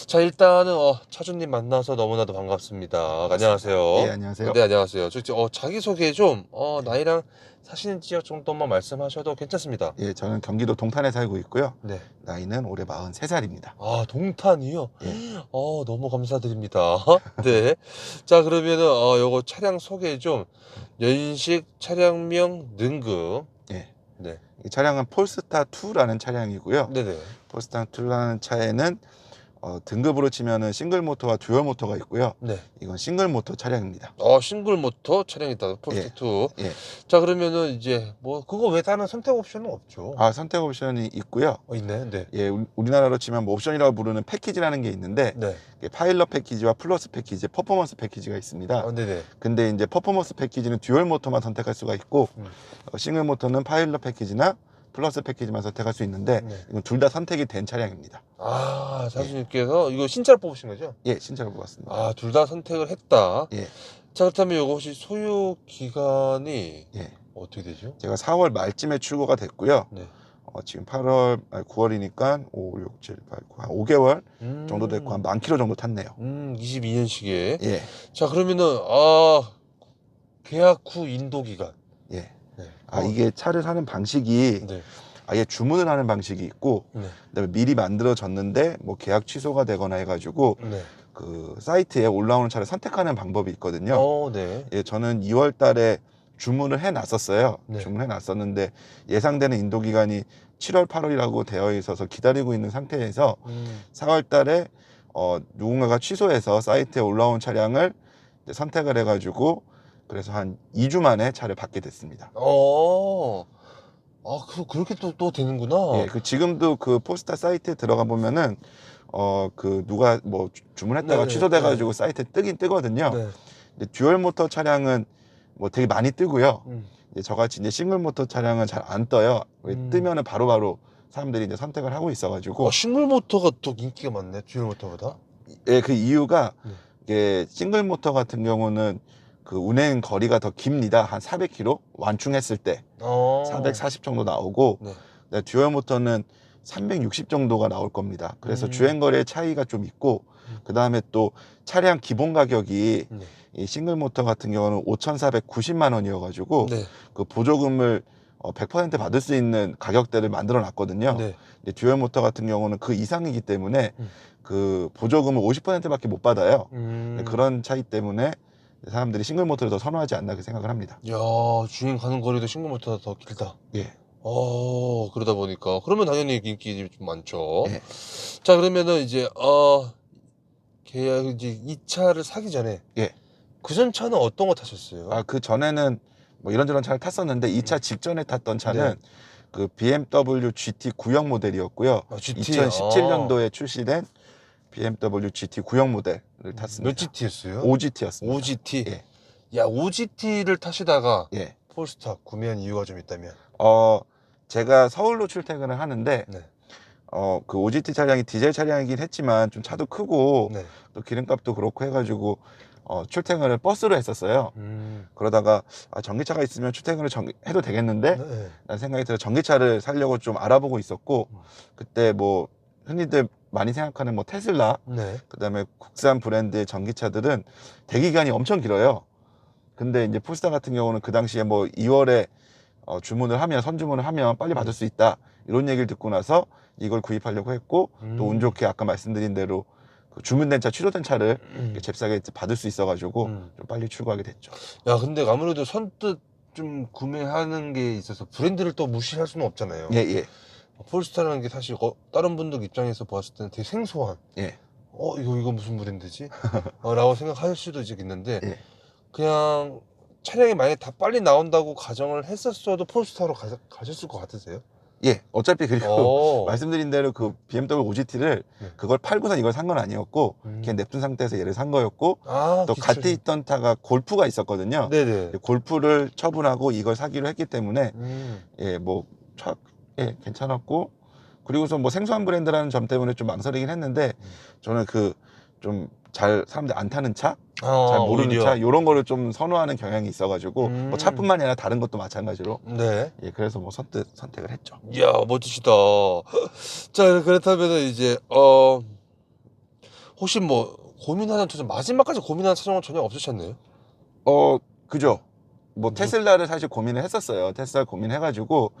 자, 일단은 차주님 만나서 너무나도 반갑습니다. 안녕하세요. 네, 안녕하세요. 네, 안녕하세요. 자기소개 좀 나이랑 사시는 지역 정도만 말씀하셔도 괜찮습니다. 예, 저는 경기도 동탄에 살고 있고요. 네. 나이는 올해 43살입니다. 아, 동탄이요? 예. 너무 감사드립니다. 네. 자, 그러면은 요거 차량 소개 좀 연식, 차량명, 등급. 예. 네. 이 차량은 폴스타 2라는 차량이고요. 네네. 폴스타 2라는 차에는 등급으로 치면은 싱글 모터와 듀얼 모터가 있고요. 네. 이건 싱글 모터 차량입니다. 싱글 모터 차량이다. 폴스타 2. 예. 자, 그러면은 이제 그거 외에 다른 선택 옵션은 없죠? 선택 옵션이 있고요. 있네. 네. 예, 우리나라로 치면 뭐 옵션이라고 부르는 패키지라는 게 있는데 네. 파일럿 패키지와 플러스 패키지, 퍼포먼스 패키지가 있습니다. 네네. 근데 이제 퍼포먼스 패키지는 듀얼 모터만 선택할 수가 있고 싱글 모터는 파일럿 패키지나 플러스 패키지만 선택할 수 있는데 네. 이건 둘 다 선택이 된 차량입니다. 사주님께서 이거 신차를 뽑으신 거죠? 예, 신차를 뽑았습니다. 둘 다 선택을 했다. 예, 자, 그렇다면 이거 혹시 소유 기간이 예. 어떻게 되죠? 제가 4월 말쯤에 출고가 됐고요. 네. 지금 9월이니까 5, 6, 7, 8, 9, 한 5개월 정도 됐고 한 10,000km 정도 탔네요. 22년식에. 예, 자, 그러면은 계약 후 인도 기간. 예. 네. 이게 차를 사는 방식이 네. 아예 주문을 하는 방식이 있고 네. 그다음에 미리 만들어졌는데 뭐 계약 취소가 되거나 해가지고 네. 그 사이트에 올라오는 차를 선택하는 방법이 있거든요. 네. 예, 저는 2월 달에 주문을 해놨었어요. 네. 주문해놨었는데 예상되는 인도 기간이 7월, 8월이라고 되어 있어서 기다리고 있는 상태에서 4월 달에 누군가가 취소해서 사이트에 올라온 차량을 이제 선택을 해가지고 그래서 한 2주 만에 차를 받게 됐습니다. 그렇게 또 되는구나. 예, 지금도 그 포스타 사이트에 들어가 보면은 누가 뭐 주문했다가 네네, 취소돼가지고 사이트에 뜨긴 뜨거든요. 네. 근데 듀얼 모터 차량은 뭐 되게 많이 뜨고요. 음. 저같이 이제 싱글 모터 차량은 잘 안 떠요. 왜 뜨면은 바로바로 사람들이 이제 선택을 하고 있어가지고. 싱글 모터가 더 인기가 많네, 듀얼 모터보다. 예, 그 이유가 네. 이게 싱글 모터 같은 경우는 그 운행 거리가 더 깁니다. 한 400km 완충했을 때 440 정도 나오고, 네. 듀얼 모터는 360 정도가 나올 겁니다. 그래서 주행 거리의 차이가 좀 있고, 그 다음에 또 차량 기본 가격이 이 싱글 모터 같은 경우는 5,490만 원이어가지고 네. 그 보조금을 100% 받을 수 있는 가격대를 만들어 놨거든요. 네. 근데 듀얼 모터 같은 경우는 그 이상이기 때문에 그 보조금을 50%밖에 못 받아요. 그런 차이 때문에 사람들이 싱글 모터를 더 선호하지 않나 그 생각을 합니다. 야, 주행 가는 거리도 싱글 모터가 더 길다. 예. 그러다 보니까 그러면 당연히 인기 좀 많죠. 예. 자, 그러면은 이제 계약 이제 이 차를 사기 전에 예. 그 전 차는 어떤 거 타셨어요? 그 전에는 뭐 이런저런 차를 탔었는데 이 차 직전에 탔던 차는 네. 그 BMW GT 구형 모델이었고요. GT. 2017년도에 출시된 BMW GT 구형 모델을 탔습니다. 몇 GT였어요? OGT였습니다. OGT. 예. 야, OGT를 타시다가 예. 폴스타 구매한 이유가 좀 있다면? 제가 서울로 출퇴근을 하는데 네. 그 OGT 차량이 디젤 차량이긴 했지만 좀 차도 크고 네. 또 기름값도 그렇고 해가지고 출퇴근을 버스로 했었어요. 그러다가 전기차가 있으면 출퇴근을 해도 되겠는데 네. 라는 생각이 들어 전기차를 사려고 좀 알아보고 있었고, 그때 뭐 흔히들 많이 생각하는 뭐 테슬라, 네. 그다음에 국산 브랜드의 전기차들은 대기 기간이 엄청 길어요. 근데 이제 폴스타 같은 경우는 그 당시에 뭐 2월에 주문을 하면 선주문을 하면 빨리 받을 수 있다 이런 얘기를 듣고 나서 이걸 구입하려고 했고, 또 운 좋게 아까 말씀드린 대로 그 주문된 차, 취소된 차를 잽싸게 받을 수 있어가지고 좀 빨리 출고하게 됐죠. 야, 근데 아무래도 선뜻 좀 구매하는 게 있어서 브랜드를 또 무시할 수는 없잖아요. 예, 예. 폴스타라는 게 사실 다른 분들 입장에서 봤을 때는 되게 생소한, 예. 이거 무슨 브랜드지? 라고 생각할 수도 있겠는데, 예. 그냥 차량이 만약에 다 빨리 나온다고 가정을 했었어도 폴스타로 가셨을 것 같으세요? 예, 어차피 그리고 오. 말씀드린 대로 그 BMW OGT를 네. 그걸 팔고서 이걸 산 건 아니었고 그냥 냅둔 상태에서 얘를 산 거였고, 또 기출. 같이 있던 차가 골프가 있었거든요. 네네. 골프를 처분하고 이걸 사기로 했기 때문에 예, 뭐 괜찮았고, 그리고서 뭐 생소한 브랜드라는 점 때문에 좀 망설이긴 했는데 저는 그 좀 사람들이 안 타는 차, 잘 모르는 오히려. 차 이런 거를 좀 선호하는 경향이 있어가지고 뭐 차뿐만이 아니라 다른 것도 마찬가지로 네. 예, 그래서 뭐 선택을 했죠. 이야, 멋지시다. 자, 그렇다면 이제 혹시 뭐 고민하는 도중 마지막까지 고민하는 차종은 전혀 없으셨나요? 그죠. 뭐 뭐- 테슬라를 사실 고민을 했었어요. 테슬라 고민해가지고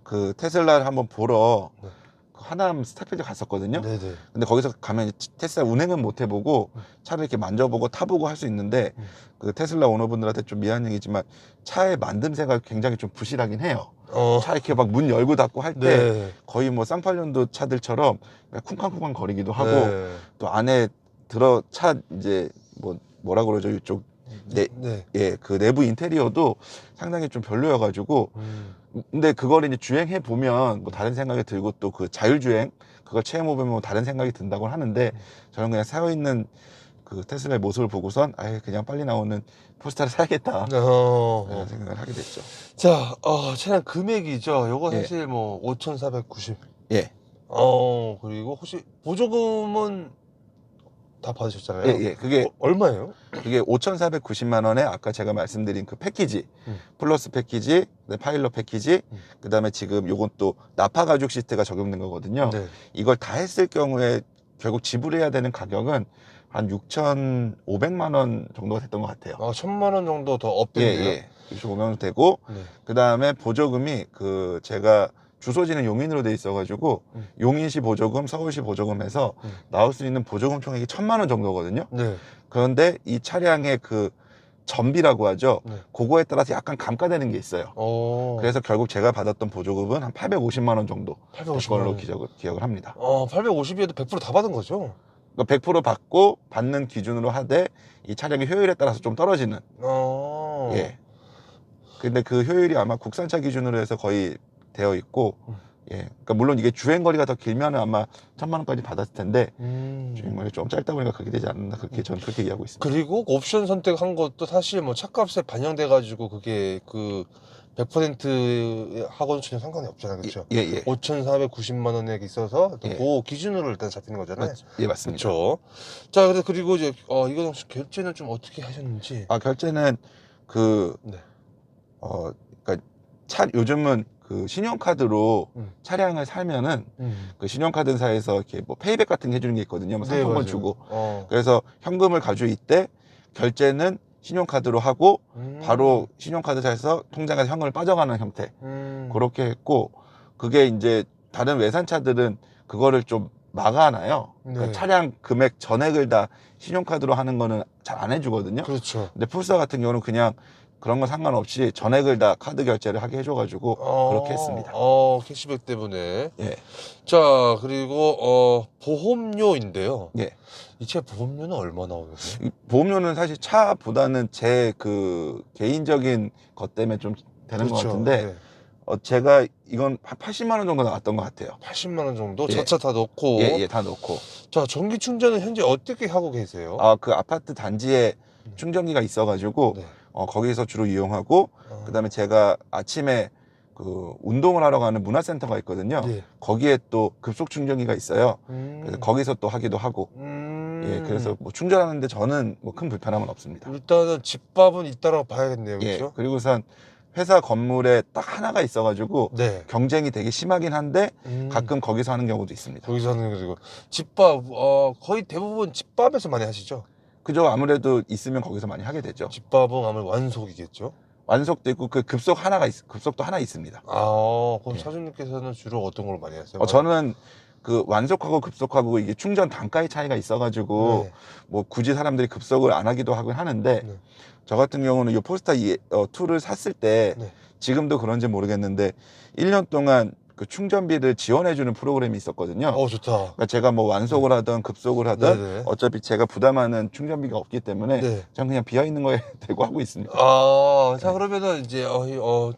그 테슬라를 한번 보러 네. 그 하남 스타필드 갔었거든요. 네네. 근데 거기서 가면 테슬라 운행은 못 해보고 차를 이렇게 만져보고 타보고 할 수 있는데 그 테슬라 오너분들한테 좀 미안 얘기지만 차의 만듦새가 굉장히 좀 부실하긴 해요. 차 이렇게 막 문 열고 닫고 할 때 네. 거의 뭐 쌍팔년도 차들처럼 쿵쾅쿵쾅 거리기도 하고 네. 또 안에 들어 차 이제 뭐라 그러죠 이쪽 네. 그 내부 인테리어도 상당히 좀 별로여가지고 근데 그걸 이제 주행해 보면 뭐 다른 생각이 들고 또 그 자율주행 그걸 체험해 보면 뭐 다른 생각이 든다고 하는데 저는 그냥 서 있는 그 테슬라의 모습을 보고선 아예 그냥 빨리 나오는 포스타를 사야겠다 이런 생각을 하게 됐죠. 자, 차량 금액이죠. 요거 예. 사실 뭐 5,490. 예, 그리고 혹시 보조금은 다 받으셨잖아요. 예. 그게 얼마예요? 5,490만 원에 아까 제가 말씀드린 그 패키지 플러스 패키지, 파일럿 패키지, 그다음에 지금 요건 또 나파 가죽 시트가 적용된 거거든요. 네. 이걸 다 했을 경우에 결국 지불해야 되는 가격은 한 6,500만 원 정도가 됐던 것 같아요. 1,000만 원 정도 더 업됐네요. 예. 6,500만 원 되고 네. 그다음에 보조금이 그 제가 주소지는 용인으로 돼 있어가지고 용인시 보조금, 서울시 보조금 해서 나올 수 있는 보조금 총액이 1,000만 원 정도거든요. 네. 그런데 이 차량의 그 전비라고 하죠. 네. 그거에 따라서 약간 감가되는 게 있어요. 그래서 결국 제가 받았던 보조금은 한 850만 원 정도 될 850만 걸로 원. 기억을 합니다. 850이어도 100% 다 받은 거죠? 그러니까 100% 받고 받는 기준으로 하되 이 차량의 효율에 따라서 좀 떨어지는. 예. 근데 그 효율이 아마 국산차 기준으로 해서 거의 되어 있고, 예. 그러니까 물론 이게 주행거리가 더 길면은 아마 1,000만 원까지 받았을 텐데, 주행거리 좀 짧다 보니까 그렇게 되지 않나 저는 그렇게 이해하고 있습니다. 그리고 옵션 선택한 것도 사실 뭐 차값에 반영돼가지고 그게 그 100% 하고는 전혀 상관이 없잖아요. 그렇죠? 예. 5,490만 원에 있어서 또 예. 그 기준으로 일단 잡히는 거잖아요. 예, 맞습니다. 그렇죠. 자, 그리고 이제 이거는 혹시 결제는 좀 어떻게 하셨는지. 결제는 네. 그러니까 요즘은 그 신용카드로 차량을 살면은 음. 그 신용카드사에서 이렇게 뭐 페이백 같은 게 해주는 게 있거든요. 뭐 네, 상품권 맞아요. 주고. 어. 그래서 현금을 가지고 있대 결제는 신용카드로 하고 바로 신용카드사에서 통장에서 현금을 빠져가는 형태. 그렇게 했고 그게 이제 다른 외산차들은 그거를 좀 막아놔요. 그러니까 네. 차량 금액 전액을 다 신용카드로 하는 거는 잘 안 해주거든요. 그렇죠. 근데 폴스타 같은 경우는 그냥 그런 건 상관없이 전액을 다 카드 결제를 하게 해줘가지고 그렇게 했습니다. 캐시백 때문에. 예. 자, 그리고 보험료인데요. 예. 이 차 보험료는 얼마 나오는 거예요? 이 보험료는 사실 차보다는 제 그 개인적인 것 때문에 좀 되는 것 같은데 네. 제가 이건 한 80만 원 정도 나왔던 것 같아요. 80만 원 정도? 예. 자차 다 넣고. 예, 다 넣고. 자, 전기 충전은 현재 어떻게 하고 계세요? 그 아파트 단지에 충전기가 있어가지고 네. 거기서 주로 이용하고 그다음에 제가 아침에 그 운동을 하러 가는 문화센터가 있거든요. 네. 거기에 또 급속 충전기가 있어요. 그래서 거기서 또 하기도 하고. 예, 그래서 뭐 충전하는데 저는 뭐 큰 불편함은 없습니다. 일단은 집밥은 있다라고 봐야겠네요. 예, 그렇죠? 그리고선 회사 건물에 딱 하나가 있어가지고 네. 경쟁이 되게 심하긴 한데 가끔 거기서 하는 경우도 있습니다. 거기서 하는 거 그리고 집밥 거의 대부분 집밥에서 많이 하시죠? 그죠? 아무래도 있으면 거기서 많이 하게 되죠. 집밥은 아무래도 완속이겠죠? 완속도 있고 그 급속도 하나 있습니다. 그럼 예. 사장님께서는 주로 어떤 걸 많이 하세요? 저는 그 완속하고 급속하고 이게 충전 단가의 차이가 있어가지고 네. 뭐 굳이 사람들이 급속을 안 하기도 하긴 하는데 네. 저 같은 경우는 이 폴스타 2를 샀을 때 네. 지금도 그런지 모르겠는데 1년 동안 그 충전비를 지원해주는 프로그램이 있었거든요. 좋다. 그러니까 제가 뭐 완속을 하든 급속을 하든 네네. 어차피 제가 부담하는 충전비가 없기 때문에 네. 저는 그냥 비어있는 거에 대고 하고 있습니다. 자, 그러면은 이제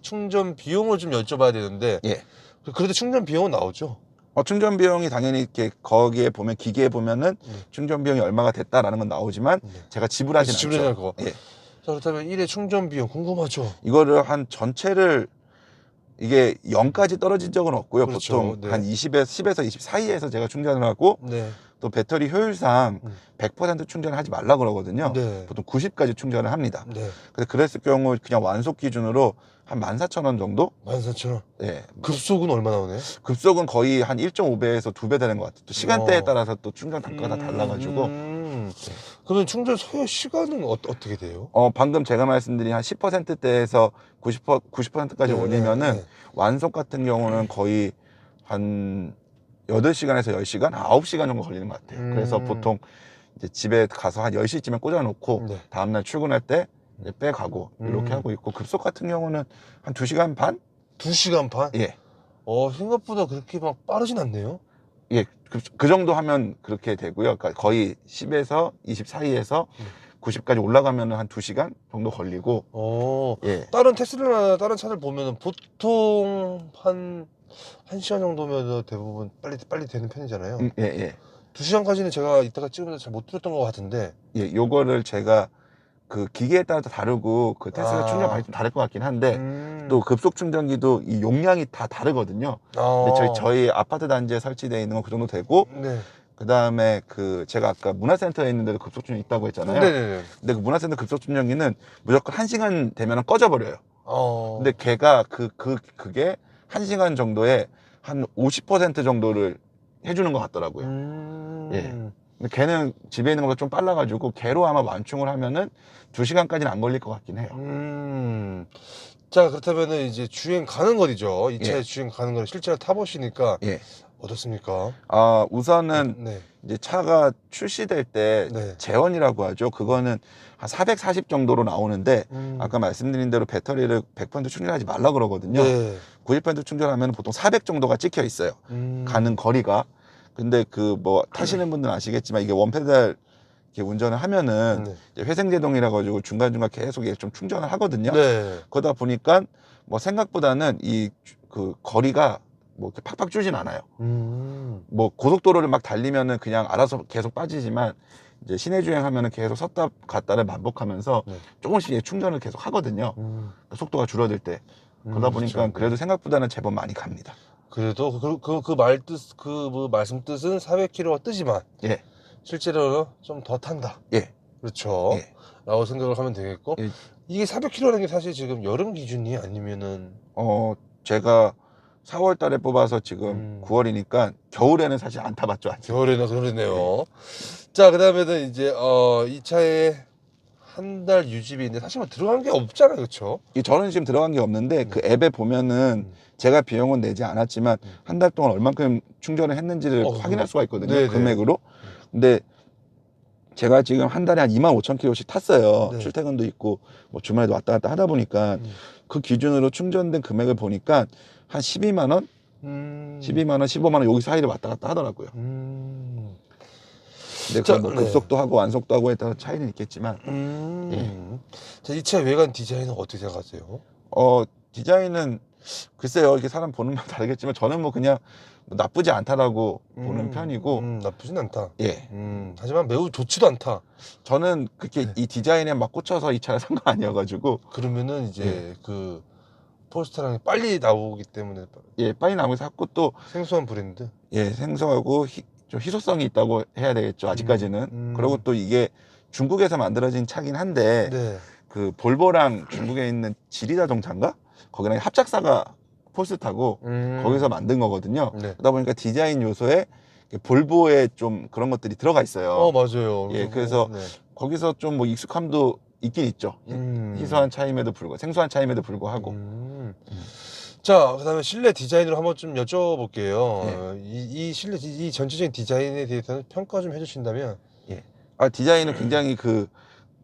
충전 비용을 좀 여쭤봐야 되는데. 예. 그래도 충전 비용은 나오죠? 충전 비용이 당연히 이렇게 거기에 보면 기계에 보면은 충전 비용이 얼마가 됐다라는 건 나오지만 제가 지불하진 않죠. 지불하는 거. 예. 자, 그렇다면 1회 충전 비용 궁금하죠? 이거를 한 전체를 이게 0까지 떨어진 적은 없고요. 그렇죠. 보통 네. 한 10에서 20 사이에서 제가 충전을 하고 네. 또 배터리 효율상 음. 100% 충전을 하지 말라 그러거든요. 네. 보통 90까지 충전을 합니다. 네. 그래서 그랬을 경우 그냥 완속 기준으로 한 14,000원 정도? 14,000원. 예. 급속은 얼마 나오네? 급속은 거의 한 1.5배에서 2배 되는 것 같아요. 또 시간대에 따라서 또 충전 단가가 다 달라가지고. 그러면 충전 소요 시간은 어떻게 돼요? 방금 제가 말씀드린 한 10%대에서 90%까지 네, 올리면은 네. 완속 같은 경우는 거의 한 8시간에서 10시간? 9시간 정도 걸리는 것 같아요. 그래서 보통 이제 집에 가서 한 10시쯤에 꽂아놓고 네. 다음날 출근할 때 이제 빼가고 이렇게 하고 있고, 급속 같은 경우는 한 2시간 반? 2시간 반? 예. 생각보다 그렇게 막 빠르진 않네요. 예, 그 정도 하면 그렇게 되고요. 그러니까 거의 10에서 20 사이에서 90까지 올라가면 한 2시간 정도 걸리고. 예. 다른 테슬라나 다른 차들 보면은 보통 한 1시간 정도면 대부분 빨리 되는 편이잖아요. 예, 예. 2시간까지는 제가 이따가 찍으면서 잘 못 들었던 것 같은데. 예, 요거를 제가 그 기계에 따라서 다르고 그 테슬라 충전 방식이 좀 다를 것 같긴 한데 또 급속 충전기도 이 용량이 다 다르거든요. 근데 저희 아파트 단지에 설치되어 있는 건 그 정도 되고, 네. 그 다음에 그 제가 아까 문화센터에 있는데도 급속 충전이 있다고 했잖아요. 네네네. 근데 그 문화센터 급속 충전기는 무조건 1시간 되면 꺼져버려요. 근데 걔가 그게 1시간 정도에 한 50% 정도를 해주는 것 같더라고요. 예. 근데 걔는 집에 있는 것보다 좀 빨라가지고 걔로 아마 완충을 하면은 2시간까지는 안 걸릴 것 같긴 해요. 자, 그렇다면은 이제 주행 가는 거리죠. 이 차의 예. 주행 가는 거리 실제로 타보시니까 예. 어떻습니까? 우선은 네. 이제 차가 출시될 때 네. 재원이라고 하죠. 그거는 한 440 정도로 나오는데 아까 음. 말씀드린 대로 배터리를 100% 충전하지 말라 그러거든요. 네. 90% 충전하면 보통 400 정도가 찍혀 있어요. 가는 거리가. 근데 그 뭐 타시는 분들은 아시겠지만 이게 원페달 이렇게 운전을 하면은 네. 이제 회생제동이라 가지고 중간중간 계속 이렇게 좀 충전을 하거든요. 네. 그러다 보니까 뭐 생각보다는 이 그 거리가 뭐 이렇게 팍팍 줄진 않아요. 뭐 고속도로를 막 달리면은 그냥 알아서 계속 빠지지만 이제 시내 주행하면은 계속 섰다 갔다를 반복하면서 네. 조금씩 충전을 계속 하거든요. 속도가 줄어들 때. 그러다 보니까 그렇죠. 그래도 생각보다는 제법 많이 갑니다. 그래도 그 말씀 뜻은 400km가 뜨지만 예. 실제로는 좀 더 탄다. 예. 그렇죠. 예. 라고 생각을 하면 되겠고, 예. 이게 400km라는 게 사실 지금 여름 기준이 아니면은 제가 4월 달에 뽑아서 지금 9월이니까 겨울에는 사실 안 타봤죠, 아직. 겨울에는 그러네요. 자, 그다음에는 이제 이 차에 한 달 유지비인데 사실 뭐 들어간 게 없잖아요, 그렇죠? 저는 지금 들어간 게 없는데 그 앱에 보면은 제가 비용은 내지 않았지만 한 달 동안 얼만큼 충전을 했는지를 확인할 수가 있거든요. 네네. 금액으로. 근데 제가 지금 한 달에 한 25,000km씩 탔어요. 네. 출퇴근도 있고 뭐 주말에도 왔다 갔다 하다 보니까 그 기준으로 충전된 금액을 보니까 한 12만 원? 12만 원, 15만 원 여기 사이를 왔다 갔다 하더라고요. 근데 자, 뭐 네. 급속도 하고 완속도 하고에 따라 차이는 있겠지만. 자, 이 차 외관 디자인은 어떻게 생각하세요? 디자인은 글쎄요, 이렇게 사람 보는 건 다르겠지만 저는 뭐 그냥 뭐 나쁘지 않다라고 보는 편이고. 나쁘진 않다. 예. 하지만 매우 좋지도 않다. 저는 그렇게 이 디자인에 막 꽂혀서 이 차를 산 거 아니어가지고. 그러면은 이제 그 폴스타랑이 빨리 나오기 때문에 예, 빨리 나오고 샀고 또 생소한 브랜드. 예, 생소하고 좀 희소성이 있다고 해야 되겠죠, 아직까지는. 그리고 또 이게 중국에서 만들어진 차긴 한데 네. 그 볼보랑 중국에 있는 지리자동차인가? 거기랑 합작사가 폴스타고 거기서 만든 거거든요. 네. 그러다 보니까 디자인 요소에 볼보에 좀 그런 것들이 들어가 있어요. 맞아요. 예, 그래서 네. 거기서 좀 뭐 익숙함도 있긴 있죠. 희소한 차임에도 불구하고, 생소한 차임에도 불구하고. 자, 그다음에 실내 디자인으로 한번 좀 여쭤볼게요. 이 실내 이 전체적인 디자인에 대해서는 평가 좀 해주신다면. 예. 디자인은 굉장히 그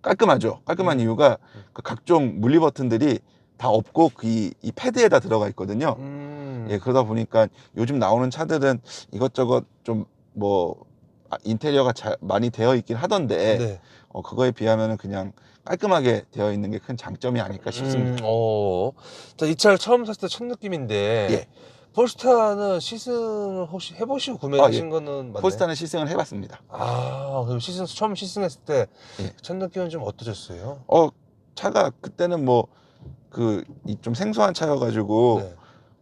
깔끔하죠. 깔끔한 이유가 그 각종 물리 버튼들이 다 없고 이 패드에다 들어가 있거든요. 예, 그러다 보니까 요즘 나오는 차들은 이것저것 좀 뭐 인테리어가 많이 되어 있긴 하던데 네. 그거에 비하면은 그냥 깔끔하게 되어 있는 게 큰 장점이 아닐까 싶습니다. 자, 이 차를 처음 샀을 때 첫 느낌인데, 예. 폴스타는 시승을 혹시 해보시고 구매하신 거는 맞나요? 폴스타는 시승을 해봤습니다. 그럼 처음 시승했을 때 첫 예. 느낌은 좀 어떠셨어요? 차가 그때는 뭐 좀 생소한 차여가지고 네.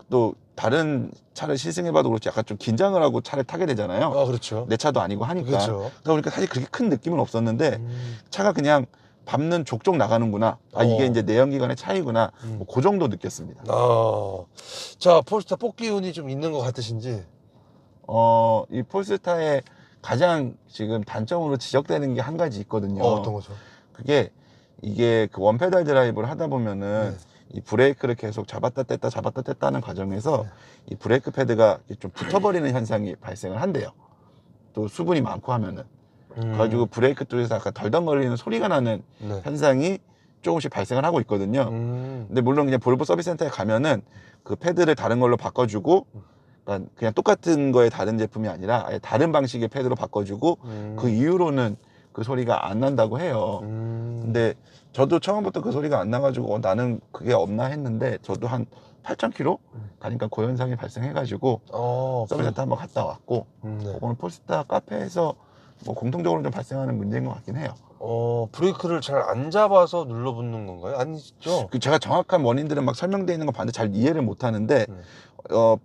또 다른 차를 시승해봐도 그렇지 약간 좀 긴장을 하고 차를 타게 되잖아요. 아, 그렇죠. 내 차도 아니고 하니까. 그렇죠. 그러다 보니까 사실 그렇게 큰 느낌은 없었는데 차가 그냥 밟는 족족 나가는구나. 아, 이게 이제 내연기관의 차이구나. 뭐 그 정도 느꼈습니다. 자, 폴스타 뽑기 운이 좀 있는 것 같으신지? 이 폴스타의 가장 지금 단점으로 지적되는 게 한 가지 있거든요. 어떤 거죠? 그게 이게 그 원페달 드라이브를 하다 보면은 이 브레이크를 계속 잡았다 뗐다 하는 과정에서 이 브레이크 패드가 좀 붙어버리는 현상이 발생을 한대요. 또 수분이 많고 하면은. 그래가지고 브레이크 쪽에서 약간 덜덜거리는 소리가 나는 현상이 조금씩 발생을 하고 있거든요. 근데 물론 그냥 볼보 서비스 센터에 가면은 그 패드를 다른 걸로 바꿔주고 그냥 똑같은 거에 다른 제품이 아니라 아예 다른 방식의 패드로 바꿔주고 그 이후로는 그 소리가 안 난다고 해요. 근데 저도 처음부터 그 소리가 안 나가지고 나는 그게 없나 했는데 저도 한 8,000km 가니까 그 현상이 발생해가지고 서비스센터 한번 갔다 왔고 그거는 폴스타 카페에서 뭐 공통적으로 좀 발생하는 문제인 것 같긴 해요. 브레이크를 잘 안 잡아서 눌러붙는 건가요? 아니죠? 제가 정확한 원인들은 막 설명되어 있는 거 봤는데 잘 이해를 못 하는데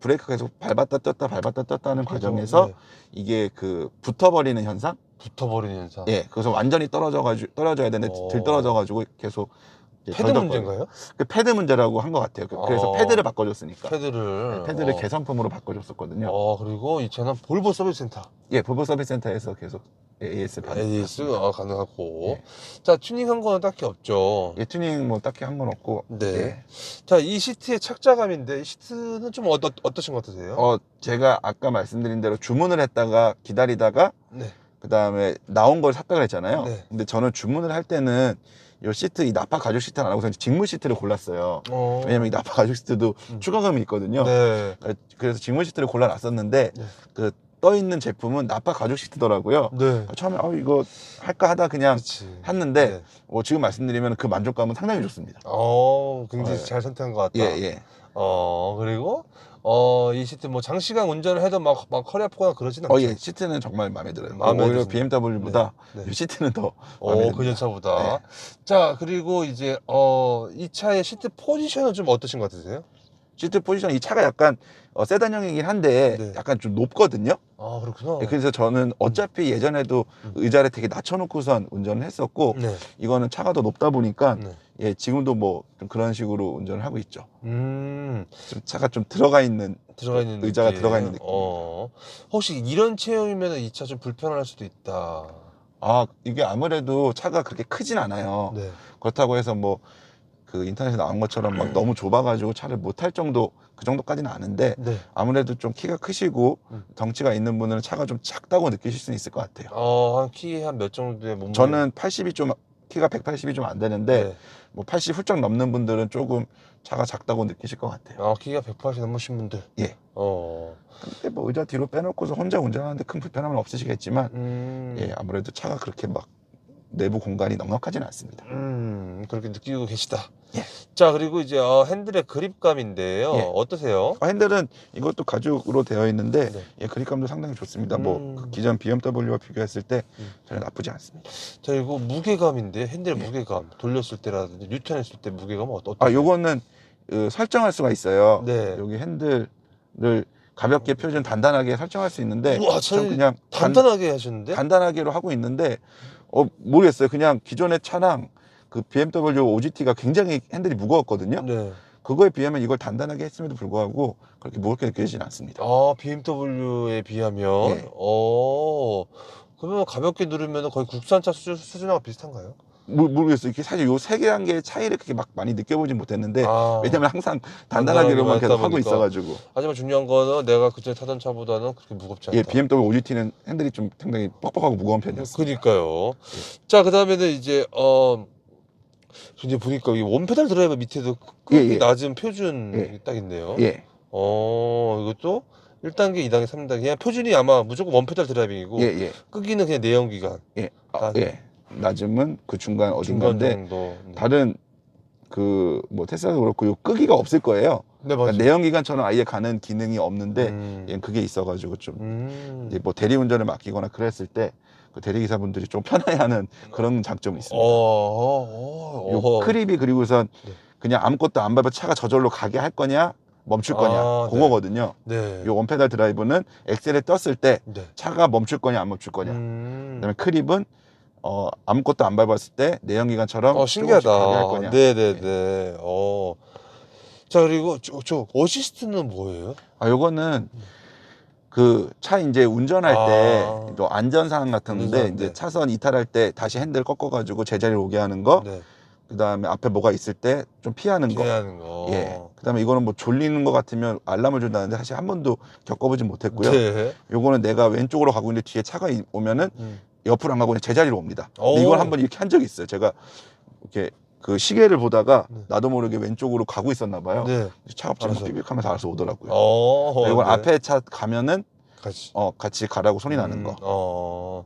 브레이크 계속 밟았다 떴다 하는 과정에서 이게 그 붙어버리는 현상? 붙어버리는 현상. 예, 그래서 완전히 떨어져야 되는데 들 떨어져가지고 계속 패드 문제인가요? 그 패드 문제라고 한 것 같아요. 그래서 패드를 바꿔줬으니까. 패드를 개선품으로 바꿔줬었거든요. 그리고 이 차는 볼보 서비스 센터. 예, 볼보 서비스 센터에서 계속 AS 가능하고. 자, 튜닝한 거는 딱히 없죠. 예, 튜닝 뭐 딱히 한 건 없고. 네. 예. 자, 이 시트의 착자감인데 이 시트는 좀 어떠신 것 같으세요? 제가 아까 말씀드린 대로 주문을 했다가 기다리다가 그 다음에 나온 걸 샀다 그랬잖아요. 근데 저는 주문을 할 때는 이 시트, 이 나파 가죽 시트는 안 하고 직물 시트를 골랐어요. 왜냐면 이 나파 가죽 시트도 추가금이 있거든요. 그래서 직물 시트를 골라놨었는데 그 떠있는 제품은 나파 가죽 시트더라고요. 처음에 이거 할까 하다 그냥 샀는데 지금 말씀드리면 그 만족감은 상당히 좋습니다. 굉장히 잘 선택한 것 같다. 예. 그리고 이 시트 뭐 장시간 운전을 해도 막 허리 아프거나 그러진 않죠? 예, 시트는 정말 마음에 들어요. 오히려 BMW보다 이 시트는 더 마음에 듭니다. 그 전차보다. 자, 그리고 이제 이 차의 시트 포지션은 좀 어떠신 것 같으세요? 시트 포지션, 이 차가 약간 세단형이긴 한데 약간 좀 높거든요. 그렇구나. 그래서 저는 어차피 예전에도 의자를 되게 낮춰놓고선 운전을 했었고 이거는 차가 더 높다 보니까 예, 지금도 뭐 좀 그런 식으로 운전을 하고 있죠. 좀 차가 좀 들어가 있는 의자가 느낌. 들어가 있는 느낌. 혹시 이런 체형이면 이 차 좀 불편할 수도 있다. 이게 아무래도 차가 그렇게 크진 않아요. 그렇다고 해서 뭐 그 인터넷에 나온 것처럼 막 너무 좁아가지고 차를 못 탈 정도, 그 정도까지는 아닌데 아무래도 좀 키가 크시고 덩치가 있는 분은 차가 좀 작다고 느끼실 수는 있을 것 같아요. 한 키 한 몇 정도의 몸무게? 저는 키가 180이 좀 안 되는데 뭐 80 훌쩍 넘는 분들은 조금 차가 작다고 느끼실 것 같아요. 키가 180 넘으신 분들. 예. 근데 뭐 의자 뒤로 빼놓고서 혼자 운전하는데 큰 불편함은 없으시겠지만 예, 아무래도 차가 그렇게 막 내부 공간이 넉넉하지는 않습니다. 그렇게 느끼고 계시다. 예. 자, 그리고 이제 핸들의 그립감인데요. 어떠세요? 핸들은 이것도 가죽으로 되어 있는데 예, 그립감도 상당히 좋습니다. 그 기존 BMW와 비교했을 때 전혀 나쁘지 않습니다. 자, 그리고 무게감인데 핸들 무게감 돌렸을 때라든지 뉴턴했을 때 무게감은 어떠세요? 요거는 설정할 수가 있어요. 여기 핸들을 가볍게 표준 단단하게 설정할 수 있는데 전 그냥 단단하게 하셨는데? 단단하게로 하고 있는데 모르겠어요. 그냥 기존의 차랑 그 BMW OGT가 굉장히 핸들이 무거웠거든요. 그거에 비하면 이걸 단단하게 했음에도 불구하고 그렇게 무겁게 느껴지진 않습니다. BMW에 비하면? 그러면 가볍게 누르면 거의 국산차 수준하고 비슷한가요? 모르겠어요. 이게 사실 요 세 개 한 개의 차이를 그렇게 막 많이 느껴보진 못했는데 왜냐면 항상 단단하게로만 계속 하고 있어가지고. 하지만 중요한 거는 내가 그전에 타던 차보다는 그렇게 무겁지 않다. 예, BMW OGT는 핸들이 좀 상당히 뻑뻑하고 무거운 편이었어요. 그러니까요. 자, 그 다음에는 이제 이제 보니까 이 원페달 드라이버 밑에도 낮은 표준이 딱 있네요. 이것도 1단계, 2단계, 3단계 그냥 표준이 아마 무조건 원페달 드라이빙이고 끄기는 그냥 내연기관. 낮음은 그 중간 어딘가인데 정도. 다른 그 뭐 테슬라도 그렇고 요 끄기가 없을 거예요. 그러니까 내연기관처럼 아예 가는 기능이 없는데 얘는 그게 있어가지고 좀 이제 뭐 대리운전을 맡기거나 그랬을 때 그 대리기사분들이 좀 편해하는 그런 장점이 있습니다. 요 크립이 그리고선 그냥 아무것도 안 밟아 차가 저절로 가게 할 거냐 멈출 거냐 아, 그거거든요. 네. 요 원페달 드라이브는 엑셀에 떴을 때 네. 차가 멈출 거냐 안 멈출 거냐. 그다음에 크립은 아무것도 안 밟았을 때 내연기관처럼 조금씩 신기하다. 가게 할 거냐. 네네네. 자, 그리고 저 어시스트는 뭐예요? 요거는 그 차 이제 운전할 때 아. 또 안전사항 같은데 안전사항, 이제 네. 차선 이탈할 때 다시 핸들 꺾어가지고 제자리로 오게 하는 거. 네. 그다음에 앞에 뭐가 있을 때 좀 피하는 거. 피하는 거. 예. 그다음에 이거는 뭐 졸리는 거 같으면 알람을 준다는데 사실 한 번도 겪어보진 못했고요. 네. 요거는 내가 왼쪽으로 가고 있는데 뒤에 차가 오면은 옆으로 안 가고 그냥 제자리로 옵니다. 근데 오. 이걸 한번 이렇게 한 적이 있어요. 제가 이렇게 그 시계를 보다가 네. 나도 모르게 왼쪽으로 가고 있었나 봐요. 네. 차 갑자기 알아서. 삐빅하면서 알아서 오더라고요. 네. 이건 앞에 차 가면은 같이. 같이 가라고 소리 나는 거.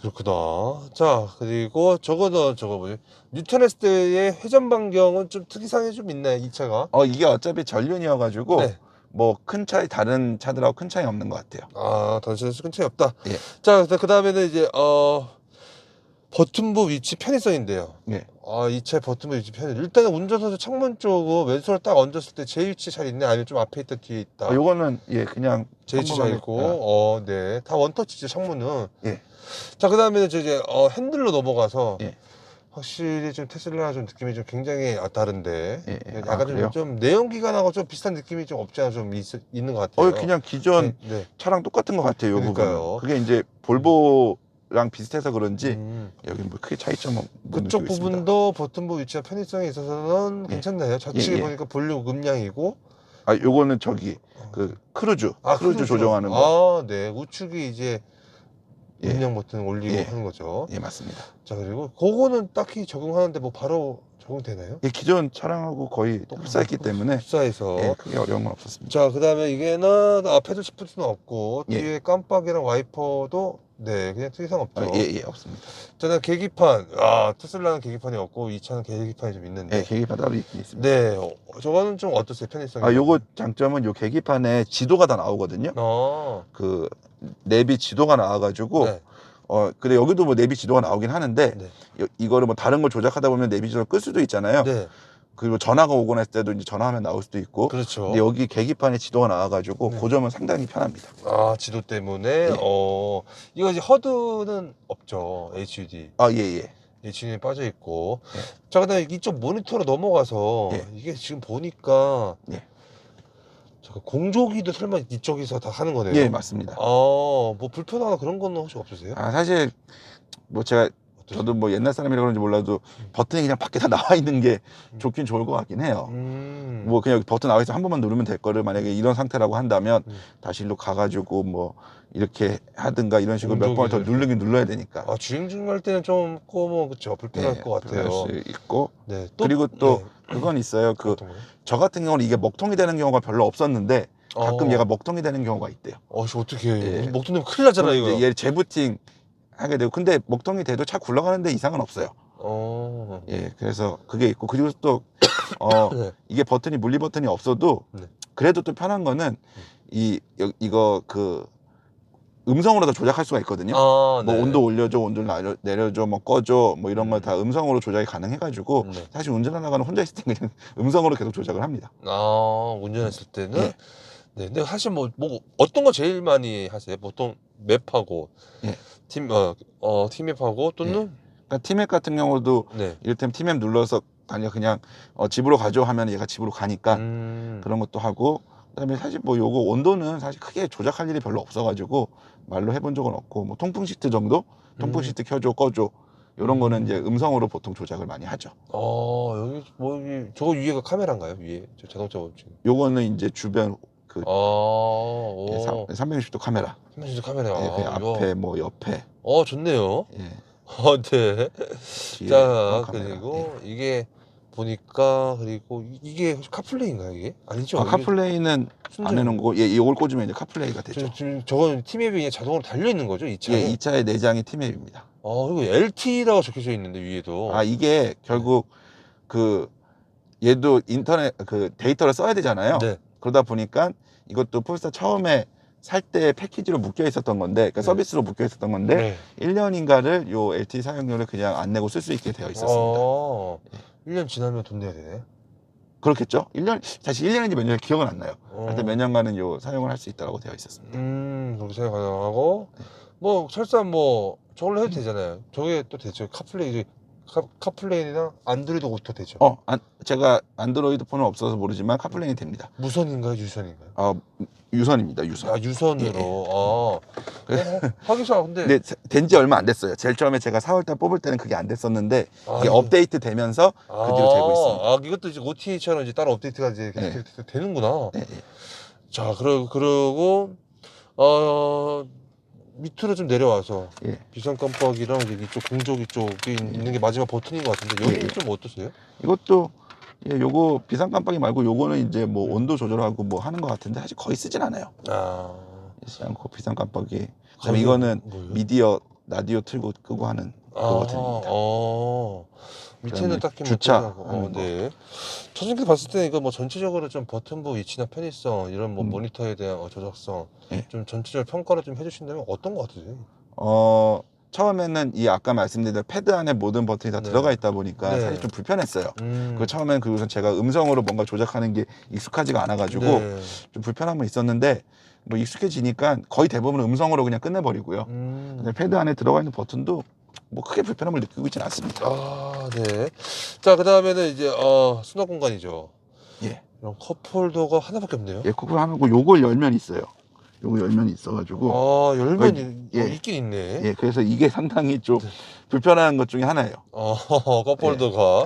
그렇구나. 자, 그리고 저거 뭐지? 뉴턴 했을 때의 회전 반경은 좀 특이사항이 좀 있네, 이 차가. 이게 어차피 전륜이어가지고 네. 뭐 큰 차이 다른 차들하고 큰 차이 없는 것 같아요. 단순해서 큰 차이 없다. 예. 자, 그 다음에는 이제 버튼부 위치 편의성인데요. 예. 이 차의 버튼부 위치 편의. 일단은 운전석에서 창문 쪽으로 왼손을 딱 얹었을 때 제 위치 잘 있네, 아니면 좀 앞에 있다 뒤에 있다. 요거는 그냥 제 위치 잘 있고, 네, 다 원터치죠, 창문은. 예. 자, 그 다음에는 이제 핸들로 넘어가서 예. 확실히 좀 테슬라 좀 느낌이 좀 굉장히 다른데, 예. 약간 그래요? 좀 내연기관하고 좀 비슷한 느낌이 좀 없지 않아 좀 있는 것 같아요. 그냥 기존 네. 차랑 똑같은 것 같아요. 요 그러니까요. 부분은. 그게 이제 볼보랑 비슷해서 그런지 여기 뭐 크게 차이점은 못 그쪽 느끼고 있습니다. 부분도 버튼부 위치와 편의성에 있어서는 예. 괜찮나요? 좌측에 예. 보니까 볼륨 음량이고, 요거는 저기 그 크루즈 크루즈. 조정하는 거. 네, 우측이 이제 예. 음량 버튼 올리고 예. 하는 거죠. 예, 맞습니다. 자, 그리고 그거는 딱히 적용하는데 뭐 바로 적용되나요? 기존 차량하고 거의 흡사했기 때문에 흡사해서. 크게 어려운 건 없었습니다. 자, 그 다음에 이게는 패들 시프트는 없고, 예. 뒤에 깜빡이랑 와이퍼도 네, 그냥 특이사항 없죠. 예, 없습니다. 저는 계기판, 테슬라는 계기판이 없고 이 차는 계기판이 좀 있는데. 예, 계기판 따로 있긴 있습니다. 네, 저거는 좀 어떠세요, 편의성이? 요거 장점은 요 계기판에 지도가 다 나오거든요. 그 내비 지도가 나와가지고 네. 근데 여기도 뭐 내비 지도가 나오긴 하는데 네. 이거를 뭐 다른 걸 조작하다 보면 내비 지도를 끌 수도 있잖아요. 네. 그리고 전화가 오거나 했을 때도 이제 전화하면 나올 수도 있고. 그렇죠. 근데 여기 계기판에 지도가 나와가지고 네. 그 점은 상당히 편합니다. 지도 때문에. 예. 이거 이제 허드는 없죠. HUD. 예. HUD에 빠져 있고. 예. 자, 그다음에 이쪽 모니터로 넘어가서 예. 이게 지금 보니까 공조기도 설마 이쪽에서 다 하는 거네요. 예, 맞습니다. 뭐 불편하거나 그런 거는 혹시 없으세요? 사실 뭐 제가 어떠세요? 저도 뭐 옛날 사람이라 그런지 몰라도 버튼이 그냥 밖에 다 나와 있는 게 좋긴 좋을 것 같긴 해요. 뭐 그냥 버튼 나와 있어 한 번만 누르면 될 거를 만약에 이런 상태라고 한다면 음. 다시 일로 가가지고 뭐 이렇게 하든가 이런 식으로 몇 번을 더 공조기를. 누르긴 눌러야 되니까. 주행 중할 때는 좀 그쵸, 불편할 것 같아요. 불편할 수 있고. 네. 그리고 또 그건 있어요. 어떤 거요? 저 같은 경우는 이게 먹통이 되는 경우가 별로 없었는데 가끔 어. 얘가 먹통이 되는 경우가 있대요. 어떻게 예. 먹던 되면 큰일 나잖아, 그럼 이거. 이제 얘를 재부팅 하게 되고 근데 먹통이 돼도 차 굴러가는데 이상은 없어요. 그래서 그게 있고 그리고 또 네. 이게 버튼이 물리 버튼이 없어도 네. 그래도 또 편한 거는 이거 그 음성으로 다 조작할 수가 있거든요. 뭐 네. 온도 올려줘, 온도 내려줘, 뭐 꺼줘, 뭐 이런 걸 다 음성으로 조작이 가능해가지고 네. 사실 사실 운전하다가는 혼자 있을 때 그냥 음성으로 계속 조작을 합니다. 운전했을 때는. 예. 네. 근데 사실 뭐 어떤 거 제일 많이 하세요? 보통 맵하고 예. 팀맵하고 또는 그러니까 티맵 같은 경우도 네. 이를테면 티맵 눌러서 아니요 그냥 집으로 가죠 하면 얘가 집으로 가니까 그런 것도 하고 그다음에 사실 뭐 요거 온도는 사실 크게 조작할 일이 별로 없어가지고 말로 해본 적은 없고 뭐 통풍 시트 정도 통풍 시트 켜줘 꺼줘 요런 거는 이제 음성으로 보통 조작을 많이 하죠. 여기 저거 위에가 카메라인가요? 위에 저 자동차 지금. 요거는 이제 주변 그 360도 카메라. 360도 카메라. 그냥 앞에 뭐 옆에. 좋네요. 예. 네. 뒤에 자, 카메라. 그리고 이게 보니까 그리고 이게 혹시 카플레이인가요, 이게? 아니죠. 카플레이는 안 해놓은 거고 이걸 꽂으면 이제 카플레이가 되죠. 지금 저건 티맵이 그냥 자동으로 달려 있는 거죠, 이 차에? 이 차의 내장이 티맵입니다. 그리고 LTE라고 적혀져 있는데 위에도. 이게 결국 그 얘도 인터넷 그 데이터를 써야 되잖아요. 네. 그러다 보니까 이것도 폴스타 처음에 살 때 패키지로 묶여 있었던 건데, 그러니까 네. 서비스로 묶여 있었던 건데, 네. 1년인가를 요 LTE 사용료를 그냥 안 내고 쓸 수 있게 되어 있었습니다. 1년 지나면 돈 내야 되네. 그렇겠죠. 1년, 사실 1년인지 몇 년인지 기억은 안 나요. 하여튼 몇 년간은 요 사용을 할 수 있다고 되어 있었습니다. 그렇게 사용 가능하고, 뭐, 설사 뭐, 저걸로 해도 되잖아요. 저게 또 되죠. 카플레이나 안드로이드 오토 되죠. 제가 안드로이드 폰은 없어서 모르지만 카플레이는 됩니다. 무선인가요? 유선인가요? 유선입니다, 유선. 아, 유선으로. 하기사, 근데. 네, 된 지 얼마 안 됐어요. 제일 처음에 제가 4월달 뽑을 때는 그게 안 됐었는데, 이게 업데이트 되면서 그 뒤로 되고 있습니다. 이것도 이제 OTA처럼 이제 따로 업데이트가 이제 네. 되는구나. 네. 자, 그러고, 밑으로 좀 내려와서 비상 깜빡이랑 이제 이쪽 공조 이쪽이 있는 게 마지막 버튼인 것 같은데 여기는 좀 어떠세요? 이것도 요거 비상 깜빡이 말고 요거는 이제 뭐 온도 조절하고 뭐 하는 것 같은데 사실 거의 쓰진 않아요. 쓰지 않고 비상 깜빡이. 그다음에 이거는 뭐예요? 미디어 라디오 틀고 끄고 하는 그 버튼입니다. 밑에는 딱히 주차. 네. 초중기 봤을 때는 이거 뭐 전체적으로 좀 버튼부 위치나 편의성 이런 뭐 모니터에 대한 조작성 좀 전체적으로 평가를 좀 해주신다면 어떤 것 같으세요? 처음에는 이 아까 말씀드린 패드 안에 모든 버튼이 다 들어가 있다 보니까 사실 좀 불편했어요. 그 처음엔 그 우선 제가 음성으로 뭔가 조작하는 게 익숙하지가 않아가지고 좀 불편함은 있었는데 뭐 익숙해지니까 거의 대부분 음성으로 그냥 끝내버리고요. 근데 패드 안에 들어가 있는 버튼도 뭐 크게 불편함을 느끼고 있지는 않습니다. 네. 자, 그 다음에는 이제 수납 공간이죠. 이런 컵홀더가 하나밖에 없네요. 컵홀더 하나고 요걸 열면 있어요. 요거 열면이 있어가지고 열면 있긴 있네. 그래서 이게 상당히 좀 불편한 것 중에 하나예요. 컵홀더가.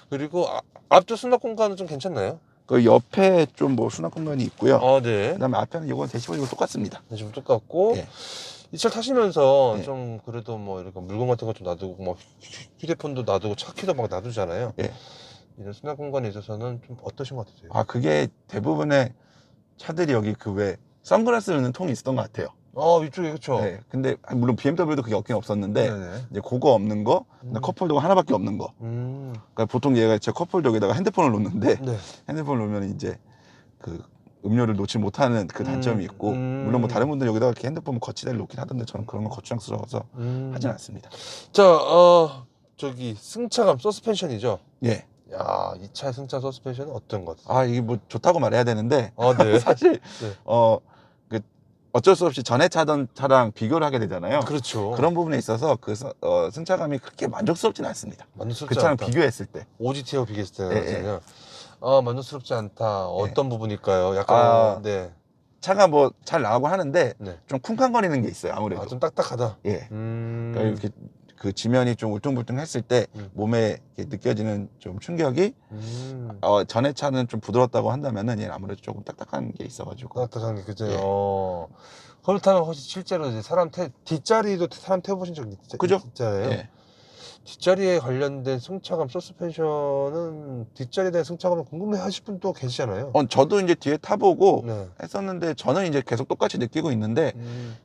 그리고 앞쪽 수납 공간은 좀 괜찮나요? 그 옆에 좀 뭐 수납 공간이 있고요. 네. 그다음에 앞에는 요건 대시보드 이거 똑같습니다. 대시보드 똑같고. 이 차 타시면서 좀 그래도 뭐 이렇게 물건 같은 거 좀 놔두고 뭐 휴대폰도 놔두고 차키도 막 놔두잖아요. 이런 수납 공간에 있어서는 좀 어떠신 것 같으세요? 그게 대부분의 차들이 여기 그 왜 선글라스 넣는 통이 있었던 것 같아요. 이쪽에 그쵸? 근데 물론 BMW도 그게 없긴 없었는데 이제 그거 없는 거, 컵홀더가 하나밖에 없는 거. 그러니까 보통 얘가 제 컵홀더에다가 핸드폰을 놓는데 핸드폰을 놓으면 이제 그 음료를 놓지 못하는 그 단점이 있고 물론 뭐 다른 분들 여기다가 이렇게 핸드폰 거치대를 놓긴 하던데 저는 그런 건 거추장스러워서 하진 않습니다. 자, 저기 승차감 서스펜션이죠? 야, 이 차의 승차 서스펜션은 어떤 것 같아요? 이게 뭐 좋다고 말해야 되는데 네. 사실 어쩔 수 없이 전에 차던 차랑 비교를 하게 되잖아요. 그렇죠. 그런 부분에 있어서 그 승차감이 그렇게 만족스럽지는 않습니다. 그 차랑 비교했을 때. OGT하고 비교했을 때는 만족스럽지 않다. 어떤 부분일까요? 약간 차가 뭐 잘 나가고 하는데 좀 쿵쾅거리는 게 있어요. 아무래도. 좀 딱딱하다. 그러니까 이렇게 그 지면이 좀 울퉁불퉁했을 때 몸에 느껴지는 좀 충격이 전에 차는 좀 부드럽다고 한다면은 얘는 아무래도 조금 딱딱한 게 있어가지고. 딱딱한 게 그죠. 그렇다면 혹시 실제로 이제 뒷자리도 사람 태워보신 적 그죠? 있잖아요. 뒷자리에 관련된 승차감 서스펜션은 뒷자리에 대한 승차감을 궁금해 하실 분 또 계시잖아요. 저도 이제 뒤에 타보고 했었는데 저는 이제 계속 똑같이 느끼고 있는데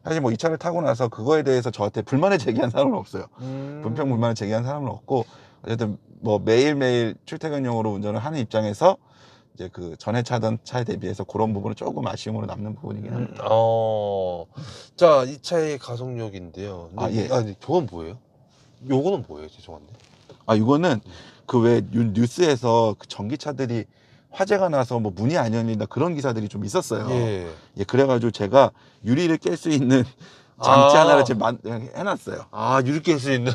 사실 뭐 이 차를 타고 나서 그거에 대해서 저한테 불만을 제기한 사람은 없어요. 불평 불만을 제기한 사람은 없고 어쨌든 뭐 매일매일 출퇴근용으로 운전을 하는 입장에서 이제 그 전에 차던 차에 대비해서 그런 부분은 조금 아쉬움으로 남는 부분이긴 합니다. 자, 이 차의 가속력인데요. 저건 뭐예요? 요거는 뭐예요? 죄송한데. 이거는 그 왜 뉴스에서 그 전기차들이 화재가 나서 뭐 문이 안 열린다 그런 기사들이 좀 있었어요. 그래가지고 제가 유리를 깰 수 있는 장치 하나를 제가 해놨어요. 유리 깰 수 있는.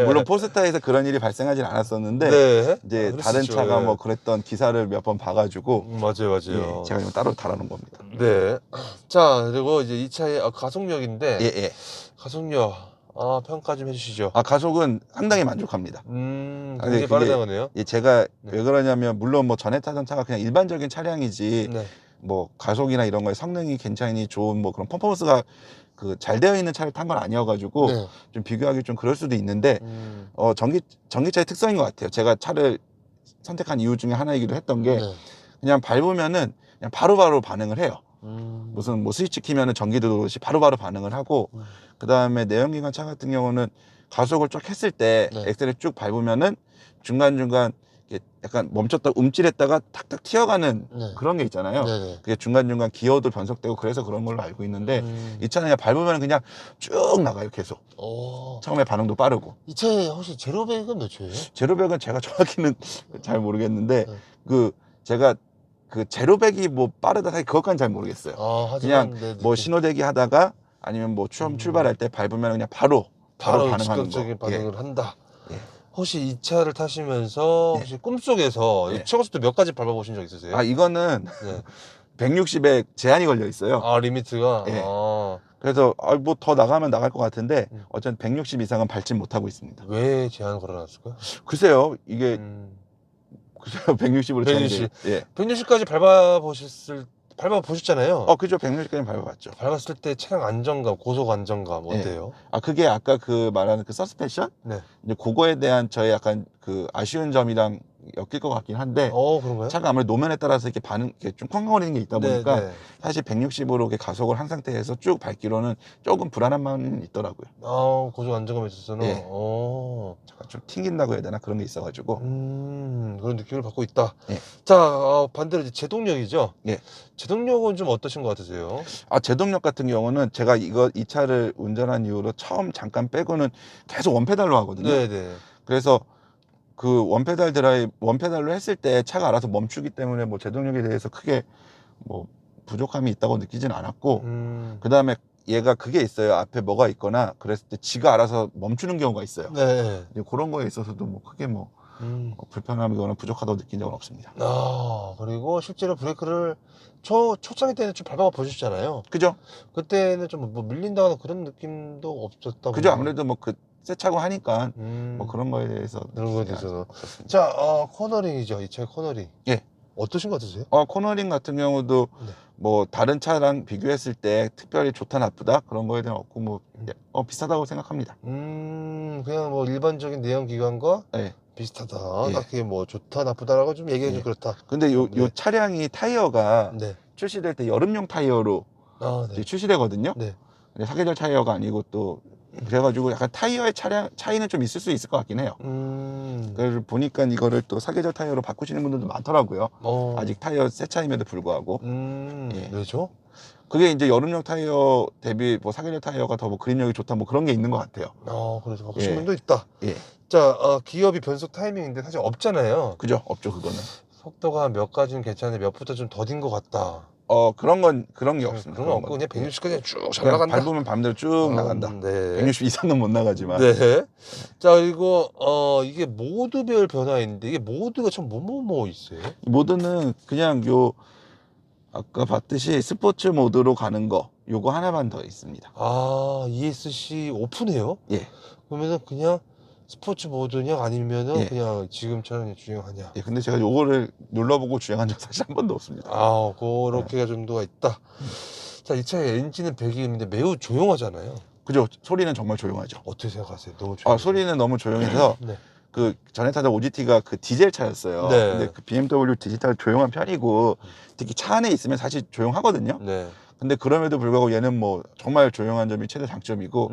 물론 포스타에서 그런 일이 발생하진 않았었는데 이제 다른 차가 뭐 그랬던 기사를 몇 번 봐가지고 맞아요. 제가 이거 따로 달아놓은 겁니다. 자, 그리고 이제 이 차의 가속력인데 가속력 평가 좀 해주시죠. 가속은 상당히 만족합니다. 굉장히 빠르다는 거네요. 제가 왜 그러냐면 물론 뭐 전에 타던 차가 그냥 일반적인 차량이지 뭐 가속이나 이런 거에 성능이 괜찮이 좋은 뭐 그런 퍼포먼스가 그 잘 되어 있는 차를 탄 건 아니어가지고 좀 비교하기 좀 그럴 수도 있는데 전기차의 특성인 것 같아요. 제가 차를 선택한 이유 중에 하나이기도 했던 게 그냥 밟으면은 그냥 바로바로 반응을 해요. 무슨 뭐 스위치 키면은 전기도 바로바로 반응을 하고 그 다음에 내연기관 차 같은 경우는 가속을 쭉 했을 때 엑셀을 쭉 밟으면은 중간중간 이게 약간 멈췄다 움찔했다가 탁탁 튀어가는 네. 그런 게 있잖아요. 네네. 그게 중간중간 기어도 변속되고 그래서 그런 걸로 알고 있는데 이 차는 그냥 밟으면 그냥 쭉 나가요 계속. 처음에 반응도 빠르고. 이 차에 혹시 제로백은 몇 초예요? 제로백은 제가 정확히는 잘 모르겠는데 네. 그 제가 그 제로백이 뭐 빠르다 사실 그것까지는 잘 모르겠어요. 하지만 그냥 뭐 신호대기 하다가 아니면 뭐 처음 출발할 때 밟으면 그냥 바로 반응하는 즉각적인 거. 반응을 한다. 예. 혹시 이 차를 타시면서 예. 혹시 꿈속에서 예. 최고속도 몇 가지 밟아보신 적 있으세요? 이거는 네. 160에 제한이 걸려 있어요. 리미트가? 예. 그래서 뭐 더 나가면 나갈 것 같은데 어쨌든 160 이상은 밟지 못하고 있습니다. 왜 제한 걸어놨을까요? 글쎄요, 이게 글쎄요, 160으로 160. 예. 160까지 밟아보셨잖아요. 그죠. 160까지 밟아봤죠. 밟았을 때 차량 안정감, 고속 안정감 어때요? 그게 아까 그 말하는 그 서스펜션? 네. 이제 그거에 대한 저의 약간 그 아쉬운 점이랑 엮일 것 같긴 한데 그런가요? 차가 아무래도 노면에 따라서 이렇게 이렇게 좀 쾅쾅거리는 게 있다 보니까 네. 사실 160으로 이렇게 가속을 한 상태에서 쭉 밟기로는 조금 불안한 마음이 있더라고요. 고속 안정감에 있어서는. 예. 차가 좀 튕긴다고 해야 되나 그런 게 있어가지고. 그런 느낌을 받고 있다. 예. 자, 반대로 이제 제동력이죠. 예. 제동력은 좀 어떠신 것 같으세요? 제동력 같은 경우는 제가 이 차를 운전한 이후로 처음 잠깐 빼고는 계속 원페달로 하거든요. 네네. 그래서 그 원페달로 했을 때 차가 알아서 멈추기 때문에 뭐 제동력에 대해서 크게 뭐 부족함이 있다고 느끼진 않았고, 그 다음에 얘가 그게 있어요. 앞에 뭐가 있거나 그랬을 때 지가 알아서 멈추는 경우가 있어요. 네. 그런 거에 있어서도 뭐 크게 불편함이거나 부족하다고 느낀 적은 없습니다. 그리고 실제로 브레이크를 초창기 때는 좀 밟아 보셨잖아요. 그죠? 그때는 좀 뭐 밀린다거나 그런 느낌도 없었다고. 그죠? 아무래도 뭐 새 차고 하니까 뭐 그런 거에 대해서 대해서. 자, 코너링이죠. 이 차의 코너링. 예. 어떠신 것 같으세요? 코너링 같은 경우도 네. 뭐 다른 차랑 비교했을 때 특별히 좋다 나쁘다 그런 거에 대한 없고 뭐 비슷하다고 생각합니다. 그냥 뭐 일반적인 내연 기관과 비슷하다. 예. 딱히 뭐 좋다 나쁘다라고 좀 얘기해 좀 그렇다. 근데 요 차량이 타이어가 출시될 때 여름용 타이어로 네. 출시되거든요. 네. 근데 사계절 타이어가 아니고 또 그래가지고 약간 타이어의 차이는 좀 있을 수 있을 것 같긴 해요. 그래서 보니까 이거를 또 사계절 타이어로 바꾸시는 분들도 많더라고요. 아직 타이어 새 차임에도 불구하고. 왜죠? 그게 이제 여름용 타이어 대비 뭐 사계절 타이어가 더 뭐 그립력이 좋다 뭐 그런 게 있는 것 같아요. 그래서 바꾸신 분도 있다. 예. 자, 기업이 변속 타이밍인데 사실 없잖아요. 그죠? 없죠, 그거는. 속도가 몇 가지는 괜찮은데 몇부터 좀 더딘 것 같다. 그런 게 없습니다. 그런 거 없고 그냥 160까지 쭉 잘 그냥 나간다. 밟으면 밟대로 쭉 나간다. 네. 160 이상은 못 나가지만. 네. 자, 그리고 이게 모드별 변화인데 이게 모드가 참 뭐뭐 있어요? 이 모드는 그냥 아까 봤듯이 스포츠 모드로 가는 거 요거 하나만 더 있습니다. ESC 오픈해요? 예. 그러면은 그냥 스포츠 모드냐 아니면은 그냥 지금처럼 주행하냐? 근데 제가 요거를 눌러보고 주행한 적 사실 한 번도 없습니다. 그렇게 정도가 있다. 자, 이 차의 엔진은 배기음인데 매우 조용하잖아요. 그죠? 소리는 정말 조용하죠. 어떻게 생각하세요? 너무 조용. 소리는 너무 조용해서 네. 그 전에 타던 OGT가 그 디젤 차였어요. 네. 근데 그 BMW 디지털 조용한 편이고 특히 차 안에 있으면 사실 조용하거든요. 네. 근데 그럼에도 불구하고 얘는 뭐 정말 조용한 점이 최대 장점이고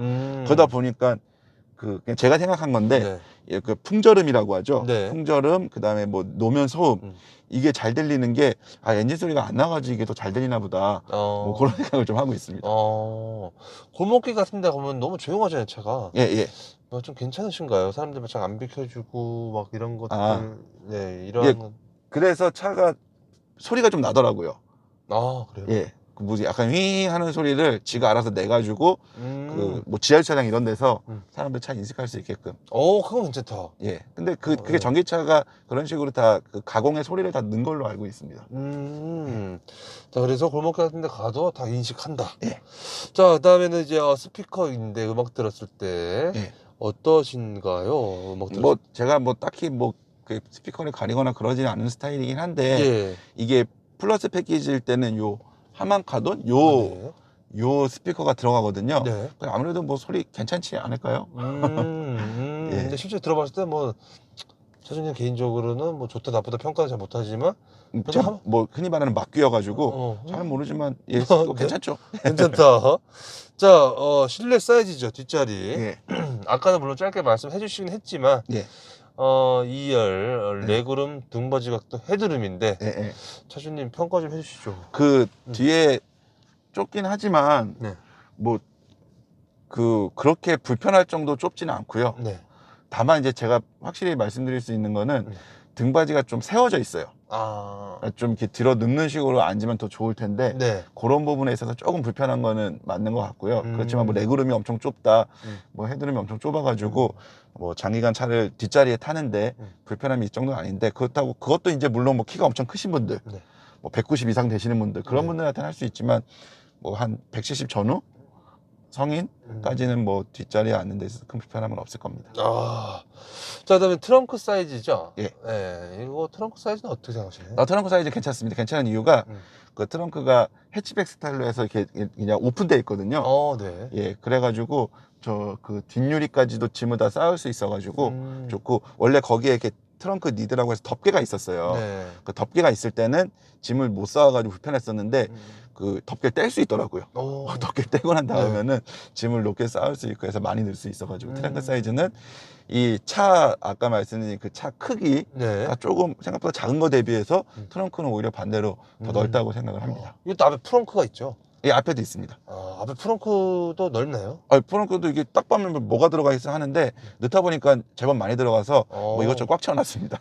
그러다 보니까 그냥 제가 생각한 건데 그 풍절음이라고 하죠. 풍절음 그다음에 뭐 노면 소음 이게 잘 들리는 게 엔진 소리가 안 나가지고 이게 더 잘 들리나 보다. 뭐 그런 생각을 좀 하고 있습니다. 골목길 같은 데 가면 너무 조용하잖아요, 차가. 예. 뭐 좀 괜찮으신가요? 사람들 잘 안 비켜주고 막 이런 것들. 네, 이런. 그래서 차가 소리가 좀 나더라고요. 그래요? 예. 그 뭐지 약간 윙 하는 소리를 지가 알아서 내가지고 그 뭐 지하주차장 이런 데서 사람들 차 인식할 수 있게끔. 그건 괜찮다. 예. 근데 그게 전기차가 그런 식으로 다 그 가공의 소리를 다 넣은 걸로 알고 있습니다. 자, 그래서 골목길 같은 데 가도 다 인식한다. 예. 자, 그다음에는 이제 스피커인데 음악 들었을 때 어떠신가요? 뭐 제가 뭐 딱히 뭐 그 스피커를 가리거나 그러지는 않은 스타일이긴 한데 이게 플러스 패키지일 때는 요 하만카돈 요 스피커가 들어가거든요. 아무래도 뭐 소리 괜찮지 않을까요? 근데 실제 들어봤을 때 뭐 사실은 개인적으로는 뭐 좋다 나쁘다 평가는 잘 못하지만 뭐 흔히 말하는 막귀여가지고 잘 모르지만 괜찮죠. 괜찮다. 자, 실내 사이즈죠, 뒷자리. 아까는 물론 짧게 말씀해 주시긴 했지만 2열 레그룸 등받이 각도 헤드룸인데 차주님 평가 좀 해주시죠. 그 뒤에 좁긴 하지만 네. 뭐 그렇게 불편할 정도 좁지는 않고요. 네. 다만 이제 제가 확실히 말씀드릴 수 있는 거는 등받이가 좀 세워져 있어요. 좀 이렇게 들어 눕는 식으로 앉으면 더 좋을 텐데 네. 그런 부분에 있어서 조금 불편한 거는 맞는 것 같고요. 그렇지만 뭐 레그룸이 엄청 좁다, 뭐 헤드룸이 엄청 좁아가지고 뭐 장기간 차를 뒷자리에 타는데 불편함이 이 정도는 아닌데 그렇다고 그것도 이제 물론 뭐 키가 엄청 크신 분들, 뭐 190 이상 되시는 분들 그런 분들한테는 할 수 있지만 뭐 한 170 전후 성인까지는 뭐 뒷자리에 앉는 데 있어서 큰 불편함은 없을 겁니다. 자, 그다음에 트렁크 사이즈죠? 예. 이거 트렁크 사이즈는 어떻게 생각하세요? 트렁크 사이즈 괜찮습니다. 괜찮은 이유가 그 트렁크가 해치백 스타일로 해서 이렇게 그냥 오픈되어 있거든요. 네. 예, 그래가지고 저 그 뒷유리까지도 짐을 다 쌓을 수 있어가지고 좋고 원래 거기에 이렇게 트렁크 니드라고 해서 덮개가 있었어요. 네. 그 덮개가 있을 때는 짐을 못 쌓아가지고 불편했었는데 그 덮개를 뗄 수 있더라고요. 덮개 떼고 난 다음에는 짐을 높게 쌓을 수 있고 해서 많이 넣을 수 있어가지고 트렁크 사이즈는 이 차 아까 말씀드린 그 차 크기가 조금 생각보다 작은 거 대비해서 트렁크는 오히려 반대로 더 넓다고 생각을 합니다. 이것도 앞에 프렁크가 있죠? 예, 앞에도 있습니다. 앞에 프렁크도 넓나요? 프렁크도 이게 딱 보면 뭐가 들어가 있어 하는데 넣다 보니까 제법 많이 들어가서 뭐 이것저것 꽉 채워놨습니다.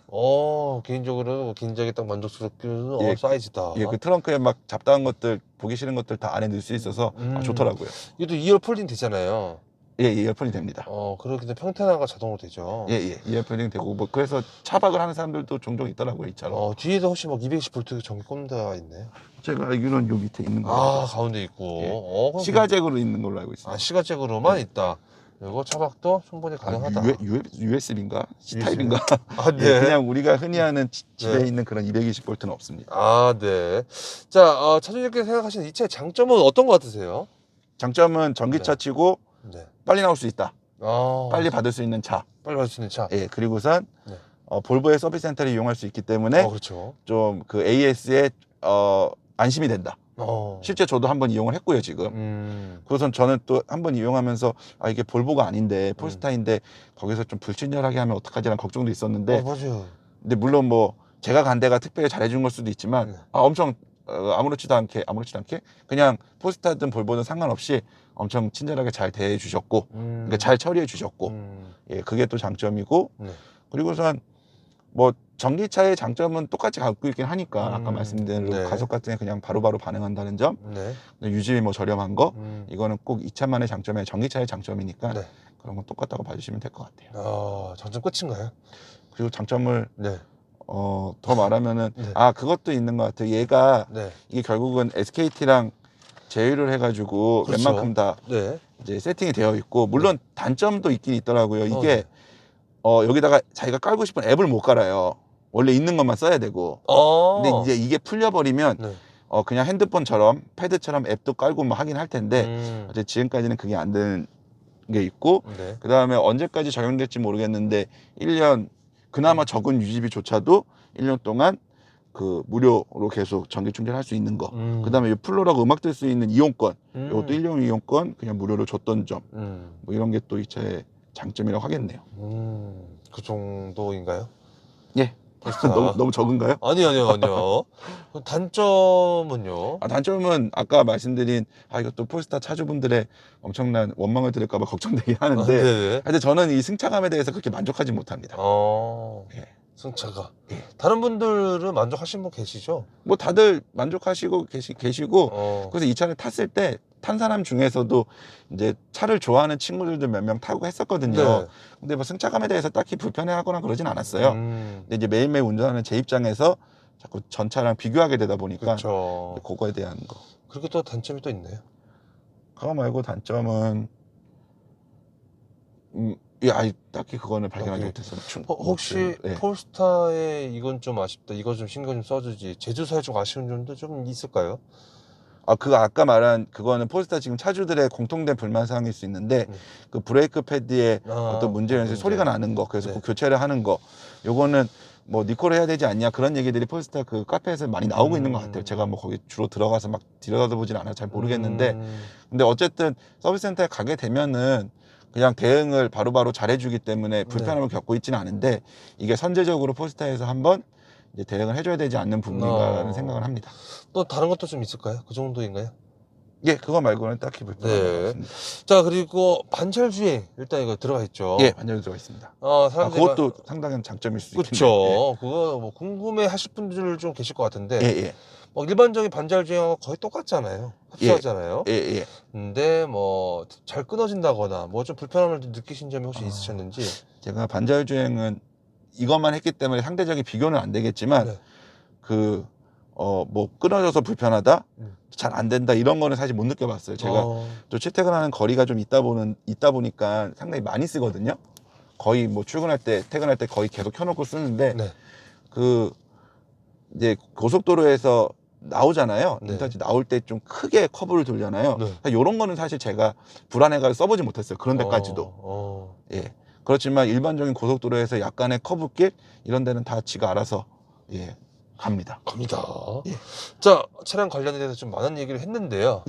개인적으로 굉장히 딱 만족스럽게 예, 사이즈다. 예, 그 트렁크에 막 잡다한 것들 보기 싫은 것들 다 안에 넣을 수 있어서 좋더라고요. 이것도 2열 폴딩 되잖아요. 예, 이어폰이 됩니다. 그렇기 때문에 평탄화가 자동으로 되죠. 예, 이어폰이 되고 뭐 그래서 차박을 하는 사람들도 종종 있더라고요, 이 차로. 뒤에도 혹시 막 220V 전기 꼽는데가 있나요? 제가 알기로는 요 밑에 있는 거. 가운데 있고. 시가잭으로 있는 걸로 알고 있습니다. 시가잭으로만 있다. 이거 차박도 충분히 가능하다. USB인가? C타입인가? 네. 예, 그냥 우리가 흔히 하는 집에 있는 그런 220V는 없습니다. 네. 자, 차주님께서 생각하시는 이 차의 장점은 어떤 것 같으세요? 장점은 전기차 치고 빨리 나올 수 있다. 빨리 받을 수 있는 차. 빨리 받을 수 있는 차. 예, 그리고선 볼보의 서비스 센터를 이용할 수 있기 때문에 그렇죠. 좀 그 AS에 안심이 된다. 실제 저도 한번 이용을 했고요, 지금. 그래서 저는 또 한번 이용하면서 이게 볼보가 아닌데 폴스타인데 거기서 좀 불친절하게 하면 어떡하지라는 걱정도 있었는데 맞아요. 근데 물론 뭐 제가 간 데가 특별히 잘해준 걸 수도 있지만 엄청 아무렇지도 않게 그냥 폴스타든 볼보든 상관없이 엄청 친절하게 잘 대해주셨고 그러니까 잘 처리해 주셨고 예, 그게 또 장점이고 그리고선 뭐 전기차의 장점은 똑같이 갖고 있긴 하니까 아까 말씀드린 대로 가속 같은 게 그냥 바로바로 반응한다는 점 유지비 뭐 저렴한 거 이거는 꼭 이 차만의 장점이 아니라 전기차의 장점이니까 그런 건 똑같다고 봐주시면 될 것 같아요. 장점 끝인가요? 그리고 장점을 더 말하면은 그것도 있는 것 같아요. 얘가 이게 결국은 SKT랑 제휴를 해가지고 그렇죠. 웬만큼 다 이제 세팅이 되어 있고 물론 단점도 있긴 있더라고요. 이게 여기다가 자기가 깔고 싶은 앱을 못 깔아요. 원래 있는 것만 써야 되고. 근데 이제 이게 풀려버리면 그냥 핸드폰처럼 패드처럼 앱도 깔고 뭐 하긴 할 텐데 어제 지금까지는 그게 안 되는 게 있고 그 다음에 언제까지 적용될지 모르겠는데 1년 그나마 적은 유지비조차도 1년 동안 그 무료로 계속 전기 충전할 수 있는 거. 그다음에 이 플로라고 음악 들 수 있는 이용권. 이것도 1년 이용권 그냥 무료로 줬던 점. 뭐 이런 게 또 이 차의 장점이라고 하겠네요. 그 정도인가요? 예. 너무 적은가요? 아니요. 단점은요? 단점은 아까 말씀드린 이것도 폴스타 차주분들의 엄청난 원망을 들을까봐 걱정되긴 하는데 하여튼 저는 이 승차감에 대해서 그렇게 만족하지 못합니다. 예. 승차가. 다른 분들은 만족하신 분 계시죠? 뭐 다들 만족하시고 계시고 그래서 이 차를 탔을 때 탄 사람 중에서도 이제 차를 좋아하는 친구들도 몇 명 타고 했었거든요. 근데 뭐 승차감에 대해서 딱히 불편해하거나 그러진 않았어요. 근데 이제 매일매일 운전하는 제 입장에서 자꾸 전차랑 비교하게 되다 보니까 그거에 대한 거. 그리고 또 단점이 또 있나요? 그거 말고 단점은 딱히 그거는 발견하지 못했어요. 혹시 폴스타에 이건 좀 아쉽다, 이거 좀 신경 좀 써주지, 제조사에 좀 아쉬운 점도 좀 있을까요? 그거 아까 말한 그거는 폴스타 지금 차주들의 공통된 불만 사항일 수 있는데 그 브레이크 패드에 어떤 문제가 있어서 소리가 나는 거, 그래서 그 교체를 하는 거, 요거는 뭐 니콜 해야 되지 않냐 그런 얘기들이 폴스타 그 카페에서 많이 나오고 있는 것 같아요. 제가 뭐 거기 주로 들어가서 막 들여다보진 않아요. 잘 모르겠는데 근데 어쨌든 서비스 센터에 가게 되면은 그냥 대응을 바로바로 잘해주기 때문에 불편함을 겪고 있지는 않은데 이게 선제적으로 포스타에서 한번 이제 대응을 해줘야 되지 않는 부분인가라는 생각을 합니다. 또 다른 것도 좀 있을까요? 그 정도인가요? 예, 그거 말고는 딱히 불편한 건 없습니다. 자, 그리고 반찰주행 일단 이거 들어가 있죠. 예, 반전이 들어가 있습니다. 그것도 상당한 장점일 수 있겠네요. 그렇죠. 그거 뭐 궁금해 하실 분들 좀 계실 것 같은데 예. 뭐 일반적인 반찰주행하고 거의 똑같잖아요. 흡사하잖아요. 예. 근데 뭐 잘 끊어진다거나 뭐 좀 불편함을 느끼신 점이 혹시 있으셨는지. 제가 반자율주행은 이것만 했기 때문에 상대적인 비교는 안 되겠지만 뭐 끊어져서 불편하다, 잘 안 된다 이런 거는 사실 못 느껴봤어요. 제가 또 출퇴근하는 거리가 좀 있다 보니까 상당히 많이 쓰거든요. 거의 뭐 출근할 때, 퇴근할 때 거의 계속 켜놓고 쓰는데 이제 고속도로에서 나오잖아요. 인터넷 나올 때 좀 크게 커브를 돌잖아요. 이런 거는 사실 제가 불안해가지고 써보지 못했어요. 그런 데까지도. 예. 그렇지만 일반적인 고속도로에서 약간의 커브길 이런 데는 다 지가 알아서 갑니다. 예. 자, 차량 관련에 대해서 좀 많은 얘기를 했는데요.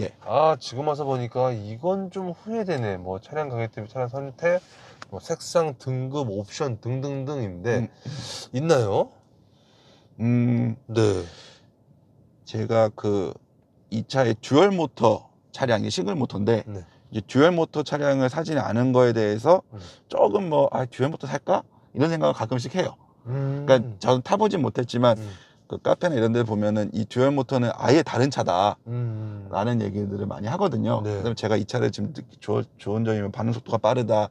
지금 와서 보니까 이건 좀 후회되네. 뭐 차량 가격 대비 차량 선택, 뭐 색상, 등급, 옵션 등등등인데 있나요? 네. 제가 이 차의 듀얼 모터 차량이 싱글 모터인데 이제 듀얼 모터 차량을 사지 않은 거에 대해서 조금 듀얼 모터 살까? 이런 생각을 가끔씩 해요. 그러니까 저는 타보진 못했지만 그 카페나 이런 데 보면은 이 듀얼 모터는 아예 다른 차다 라는 얘기들을 많이 하거든요. 그다음에 제가 이 차를 지금 좋은 점이면 반응 속도가 빠르다,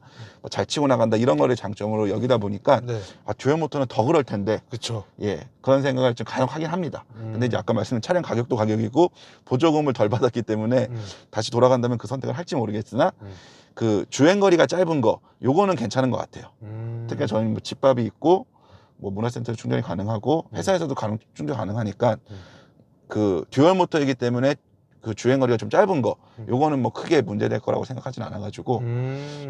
잘 치고 나간다 이런 거를 장점으로 여기다 보니까 듀얼 모터는 더 그럴 텐데 그런 생각을 좀 간혹 하긴 합니다. 근데 이제 아까 말씀드린 차량 가격도 가격이고 보조금을 덜 받았기 때문에 다시 돌아간다면 그 선택을 할지 모르겠으나 그 주행거리가 짧은 거 요거는 괜찮은 것 같아요. 특히 저는 뭐 집밥이 있고 뭐 문화센터 충전이 가능하고 회사에서도 충전 가능하니까 그 듀얼 모터이기 때문에 그 주행거리가 좀 짧은 거 요거는 뭐 크게 문제될 거라고 생각하진 않아가지고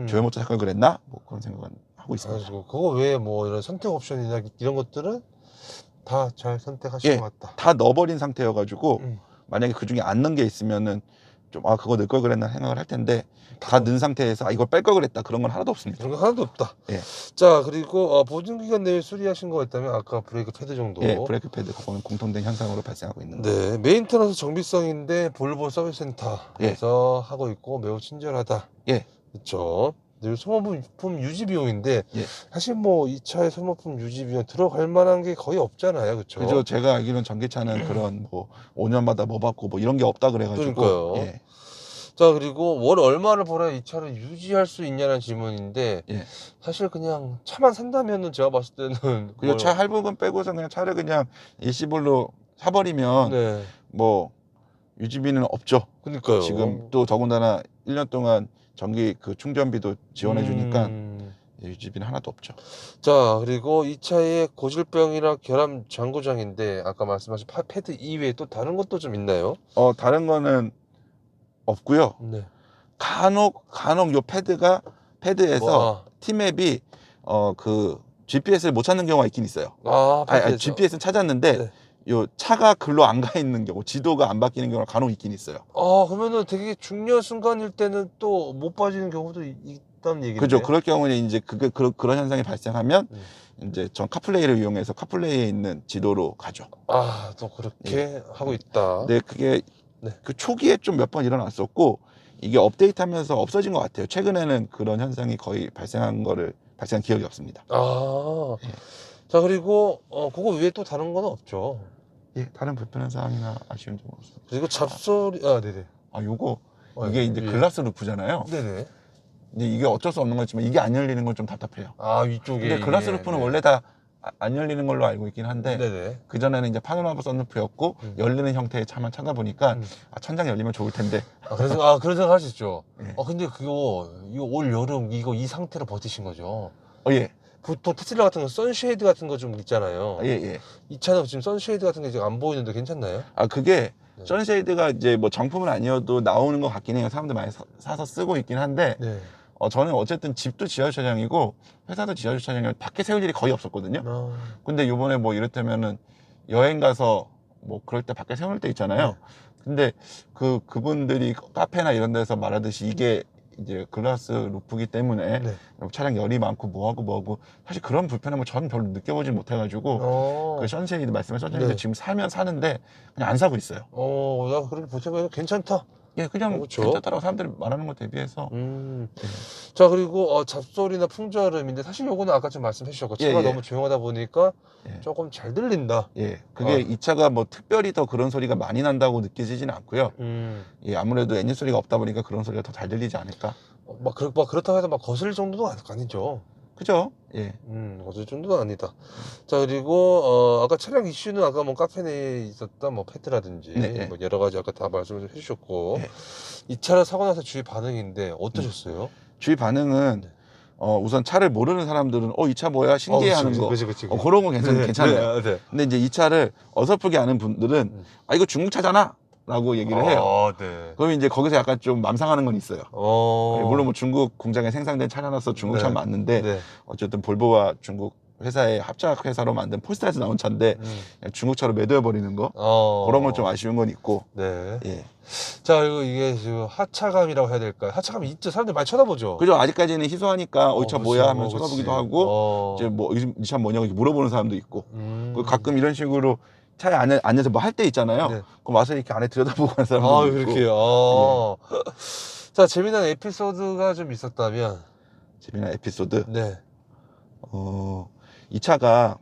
듀얼 모터 생각을 그랬나? 뭐 그런 생각은 하고 있습니다. 그거 외에 뭐 이런 선택 옵션이나 이런 것들은 다 잘 선택하신 것 같다. 다 넣어버린 상태여가지고 만약에 그 중에 안 넣은 게 있으면은 좀 그거 넣을 걸 그랬나 생각을 할 텐데 다 넣은 상태에서 이걸 뺄 걸 그랬다 그런 건 하나도 없습니다. 그런 거 하나도 없다. 자, 그리고 보증기간 내에 수리하신 거 있다면 아까 브레이크 패드 정도. 브레이크 패드 그거는 공통된 현상으로 발생하고 있는 거예요. 메인터넌스 정비성인데 볼보 서비스 센터에서 하고 있고 매우 친절하다. 그렇죠. 소모품 유지 비용인데 사실 뭐 이 차의 소모품 유지 비용 들어갈 만한 게 거의 없잖아요, 그렇죠? 그죠. 제가 알기로는 전기차는 그런 뭐 5년마다 뭐 받고 뭐 이런 게 없다 그래가지고. 그러니까요. 자, 그리고 월 얼마를 벌어야 이 차를 유지할 수 있냐는 질문인데 사실 그냥 차만 산다면은 제가 봤을 때는 그죠. 차 할부금 빼고서 그냥 차를 그냥 일시불로 사버리면 뭐 유지비는 없죠. 그러니까요. 지금 또 더군다나 1년 동안 전기 그 충전비도 지원해 주니까 유지비는 하나도 없죠. 자, 그리고 이 차의 고질병이나 결함 장고장인데 아까 말씀하신 패드 이외에 또 다른 것도 좀 있나요? 다른 거는 없고요. 간혹 요 패드에서 T맵이 그 GPS를 못 찾는 경우가 있긴 있어요. GPS는 찾았는데 요 차가 글로 안 가 있는 경우, 지도가 안 바뀌는 경우가 간혹 있긴 있어요. 그러면은 되게 중요한 순간일 때는 또 못 빠지는 경우도 있다는 얘기인데. 그죠. 그럴 경우는 이제 그런 현상이 발생하면 이제 전 카플레이를 이용해서 카플레이에 있는 지도로 가죠. 또 그렇게 하고 있다. 네, 그게 그 초기에 좀 몇 번 일어났었고 이게 업데이트하면서 없어진 것 같아요. 최근에는 그런 현상이 거의 발생한 기억이 없습니다. 자, 그리고 그거 외에 또 다른 건 없죠. 다른 불편한 사항이나 아쉬운 점은 없습니다. 그리고 잡소리 요거 이게 이제 글라스 루프잖아요. 근데 이게 어쩔 수 없는 거지만 이게 안 열리는 건 좀 답답해요. 위쪽에. 근데 글라스 루프는 원래 다 안 열리는 걸로 알고 있긴 한데 그 전에는 이제 파노라마 선루프였고 열리는 형태의 차만 찾아보니까 천장 열리면 좋을 텐데. 그래서 그런 생각 하시죠. 근데 이거 올 여름 이 상태로 버티신 거죠. 보통 테슬라 같은 거 선쉐이드 같은 거 좀 있잖아요. 이 차는 지금 선쉐이드 같은 게 지금 안 보이는데 괜찮나요? 그게 선쉐이드가 이제 뭐 정품은 아니어도 나오는 것 같긴 해요. 사람들 많이 사서 쓰고 있긴 한데 저는 어쨌든 집도 지하주차장이고 회사도 지하주차장이고 밖에 세울 일이 거의 없었거든요. 근데 요번에 뭐 이를테면은 여행 가서 뭐 그럴 때 밖에 세울 때 있잖아요. 근데 그분들이 카페나 이런 데서 말하듯이 이게 이제 글라스 루프기 때문에 네. 차량 열이 많고 뭐하고 사실 그런 불편함을 저는 별로 느껴보지 못해가지고 그 션세이도 말씀하신 션세이도 네. 지금 사면 사는데 그냥 안 사고 있어요. 나 그렇게 보니까 괜찮다. 예, 그냥 그렇죠. 괜찮다라고 사람들이 말하는 것 대비해서. 자, 그리고 잡소리나 풍절음인데 사실 요거는 아까 좀 말씀해 주셨고 차가 너무 조용하다 보니까 조금 잘 들린다. 예, 그게 이 차가 뭐 특별히 더 그런 소리가 많이 난다고 느껴지지는 않고요. 예, 아무래도 엔진 소리가 없다 보니까 그런 소리가 더 잘 들리지 않을까. 막 그렇다고 해서 막 거슬릴 정도도 아니죠. 그죠? 예. 거슬릴 정도는 아니다. 자, 그리고 아까 차량 이슈는 아까 뭐 카페 내에 있었던 뭐 패드라든지 뭐 여러 가지 아까 다 말씀을 해주셨고 이 차를 사고 나서 주위 반응인데 어떠셨어요? 주위 반응은 우선 차를 모르는 사람들은 이 차 뭐야 신기해하는 거 그치. 그런 건 괜찮아요. 네. 근데 이제 이 차를 어설프게 아는 분들은 이거 중국 차잖아 라고 얘기를 해요. 네. 그럼 이제 거기서 약간 좀 맘상하는 건 있어요. 물론 뭐 중국 공장에 생산된 차량으로서 중국 차 맞는데 어쨌든 볼보와 중국 회사의 합작 회사로 만든 폴스타에서 나온 차인데 중국 차로 매도해 버리는 거 그런 건 좀 아쉬운 건 있고. 네. 예. 자, 그리고 이게 지금 하차감이라고 해야 될까요? 하차감이 있죠. 사람들이 많이 쳐다보죠. 그죠. 아직까지는 희소하니까 이 차 뭐야 하면 쳐다보기도 하고 이제 뭐 이 차 뭐냐고 물어보는 사람도 있고. 가끔 이런 식으로 차에 안에서 뭐 할 때 있잖아요. 그럼 와서 이렇게 안에 들여다보고 하는 사람도 있고. 그렇게요. 자, 재미난 에피소드가 좀 있었다면. 재미난 에피소드. 네. 이 차가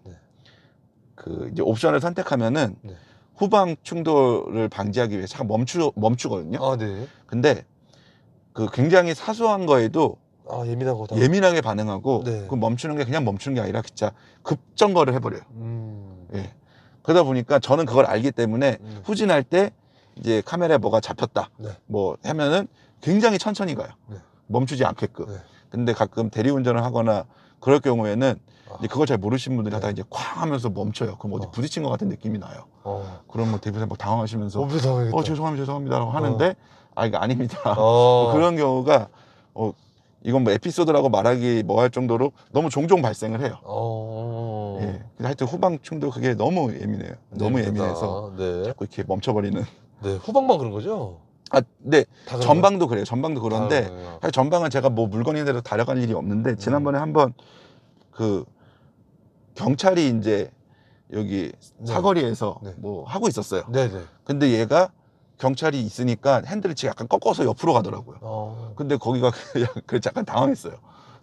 그 이제 옵션을 선택하면은 후방 충돌을 방지하기 위해 차가 멈추거든요. 네. 근데 그 굉장히 사소한 거에도 예민하게 반응하고 그 멈추는 게 그냥 멈추는 게 아니라 진짜 급정거를 해버려요. 예. 그러다 보니까 저는 그걸 알기 때문에 후진할 때 이제 카메라에 뭐가 잡혔다 뭐 하면은 굉장히 천천히 가요. 멈추지 않게끔. 근데 가끔 대리운전을 하거나 그럴 경우에는 이제 그걸 잘 모르시는 분들이 하다가 이제 쾅 하면서 멈춰요. 그럼 어디 부딪힌 것 같은 느낌이 나요. 그러면 대표님 막 당황하시면서 죄송합니다라고 하는데 이거 아닙니다. 그런 경우가 이건 뭐 에피소드라고 말하기 뭐 할 정도로 너무 종종 발생을 해요. 예. 하여튼 후방 충돌 그게 너무 예민해요. 너무 예민해서 자꾸 이렇게 멈춰버리는. 후방만 그런 거죠? 네. 전방도 그래요. 전방도 그런데 사실 전방은 제가 뭐 물건이 대로 달려갈 일이 없는데 지난번에 한번 그 경찰이 이제 여기 사거리에서 뭐 하고 있었어요. 근데 얘가 경찰이 있으니까 핸들을 약간 꺾어서 옆으로 가더라고요. 근데 거기가 그냥 약간 당황했어요.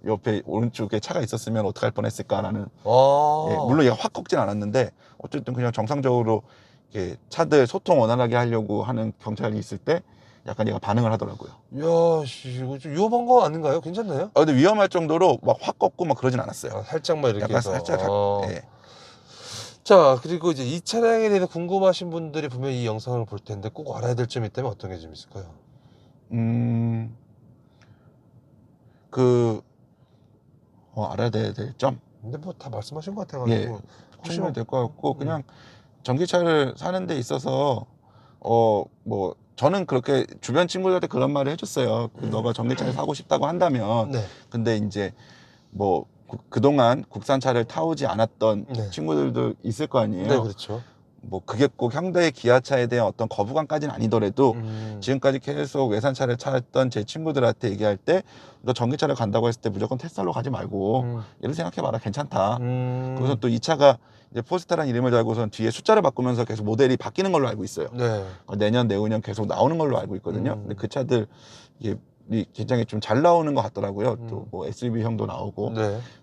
옆에 오른쪽에 차가 있었으면 어떡할 뻔했을까라는. 예, 물론 얘가 확 꺾진 않았는데 어쨌든 그냥 정상적으로 이렇게 차들 소통 원활하게 하려고 하는 경찰이 있을 때 약간 얘가 반응을 하더라고요. 이야, 이거 좀 위험한 거 아닌가요? 괜찮나요? 근데 위험할 정도로 막 확 꺾고 막 그러진 않았어요. 살짝만 이렇게 약간 해서. 살짝. 예. 자, 그리고 이제 이 차량에 대해서 궁금하신 분들이 분명히 이 영상을 볼 텐데 꼭 알아야 될 점이 있다면 어떤 게 좀 있을까요? 알아야 될 점? 근데 뭐 다 말씀하신 것 같아가지고 충분히 될 것 같고 그냥 전기차를 사는 데 있어서 뭐 저는 그렇게 주변 친구들한테 그런 말을 해줬어요. 너가 전기차를 사고 싶다고 한다면 근데 이제 뭐 그동안 국산차를 타오지 않았던 친구들도 있을 거 아니에요. 그렇죠. 뭐 그게 꼭 현대 기아차에 대한 어떤 거부감까지는 아니더라도 지금까지 계속 외산차를 찾았던 제 친구들한테 얘기할 때 너 전기차를 간다고 했을 때 무조건 테슬라로 가지 말고 얘를 생각해봐라 괜찮다. 그래서 또 이 차가 이제 포스타라는 이름을 달고선 뒤에 숫자를 바꾸면서 계속 모델이 바뀌는 걸로 알고 있어요. 내년 내후년 계속 나오는 걸로 알고 있거든요. 근데 그 차들 이게 굉장히 좀 잘 나오는 것 같더라고요. 또 뭐 SUV형도 나오고.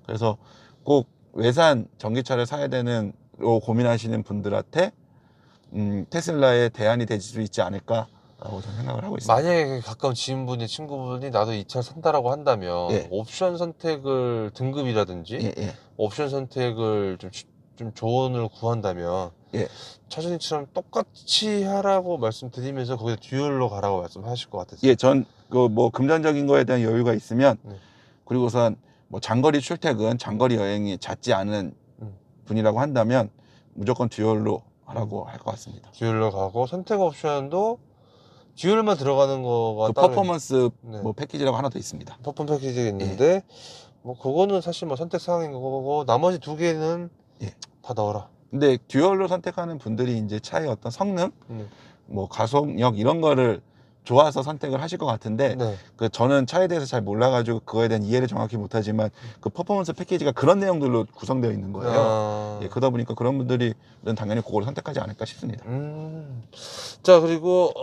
그래서 꼭 외산 전기차를 사야 되는 고민하시는 분들한테 테슬라의 대안이 될 수 있지 않을까라고 저는 생각을 하고 있습니다. 만약에 가까운 지인분이 친구분이 나도 이 차를 산다라고 한다면 옵션 선택을 등급이라든지 옵션 선택을 좀 조언을 구한다면 차주님처럼 똑같이 하라고 말씀드리면서 거기다 듀얼로 가라고 말씀하실 것 같았어요. 전 그 뭐 금전적인 거에 대한 여유가 있으면 그리고선 뭐 장거리 출퇴근, 장거리 여행이 잦지 않은 분이라고 한다면 무조건 듀얼로 하라고 할 것 같습니다. 듀얼로 가고 선택 옵션도 듀얼만 들어가는 거가 퍼포먼스 뭐 패키지라고 하나 더 있습니다. 퍼포먼스 패키지가 있는데 뭐 그거는 사실 뭐 선택 사항인 거고 나머지 두 개는 다 넣어라. 근데 듀얼로 선택하는 분들이 이제 차의 어떤 성능, 뭐 가속력 이런 거를 좋아서 선택을 하실 것 같은데 네. 그 저는 차에 대해서 잘 몰라가지고 그거에 대한 이해를 정확히 못하지만 그 퍼포먼스 패키지가 그런 내용들로 구성되어 있는 거예요. 예, 그러다 보니까 그런 분들은 당연히 그걸 선택하지 않을까 싶습니다. 자, 그리고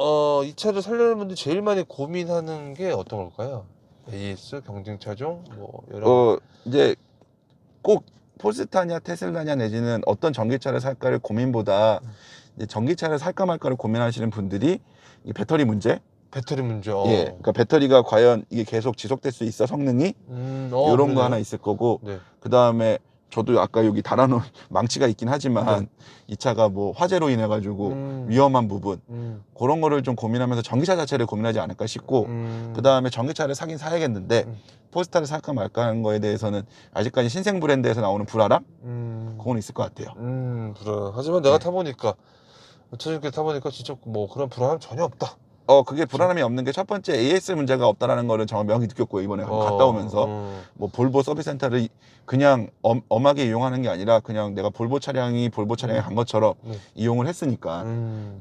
이 차를 사려는 분들이 제일 많이 고민하는 게 어떤 걸까요? AS, 경쟁 차종, 뭐 여러 이제 꼭 폴스타냐 테슬라냐 내지는 어떤 전기차를 살까를 고민보다 이제 전기차를 살까 말까를 고민하시는 분들이 이 배터리 문제, 배터리 문제. 예, 그러니까 배터리가 과연 이게 계속 지속될 수 있어 성능이 이런 거 하나 있을 거고, 네. 그 다음에 저도 아까 여기 달아놓은 망치가 있긴 하지만 이 차가 뭐 화재로 인해 가지고 위험한 부분 그런 거를 좀 고민하면서 전기차 자체를 고민하지 않을까 싶고, 그 다음에 전기차를 사긴 사야겠는데 폴스타를 살까 말까 하는 거에 대해서는 아직까지 신생 브랜드에서 나오는 불안함 그건 있을 것 같아요. 불안. 하지만 내가 타보니까 차주님께 타보니까 진짜 뭐 그런 불안함 전혀 없다. 그게 불안함이 없는 게 첫 번째 AS 문제가 없다라는 거를 정말 명확히 느꼈고요. 이번에 갔다 오면서 뭐 볼보 서비스 센터를 그냥 엄하게 이용하는 게 아니라 그냥 내가 볼보 차량에 간 것처럼 이용을 했으니까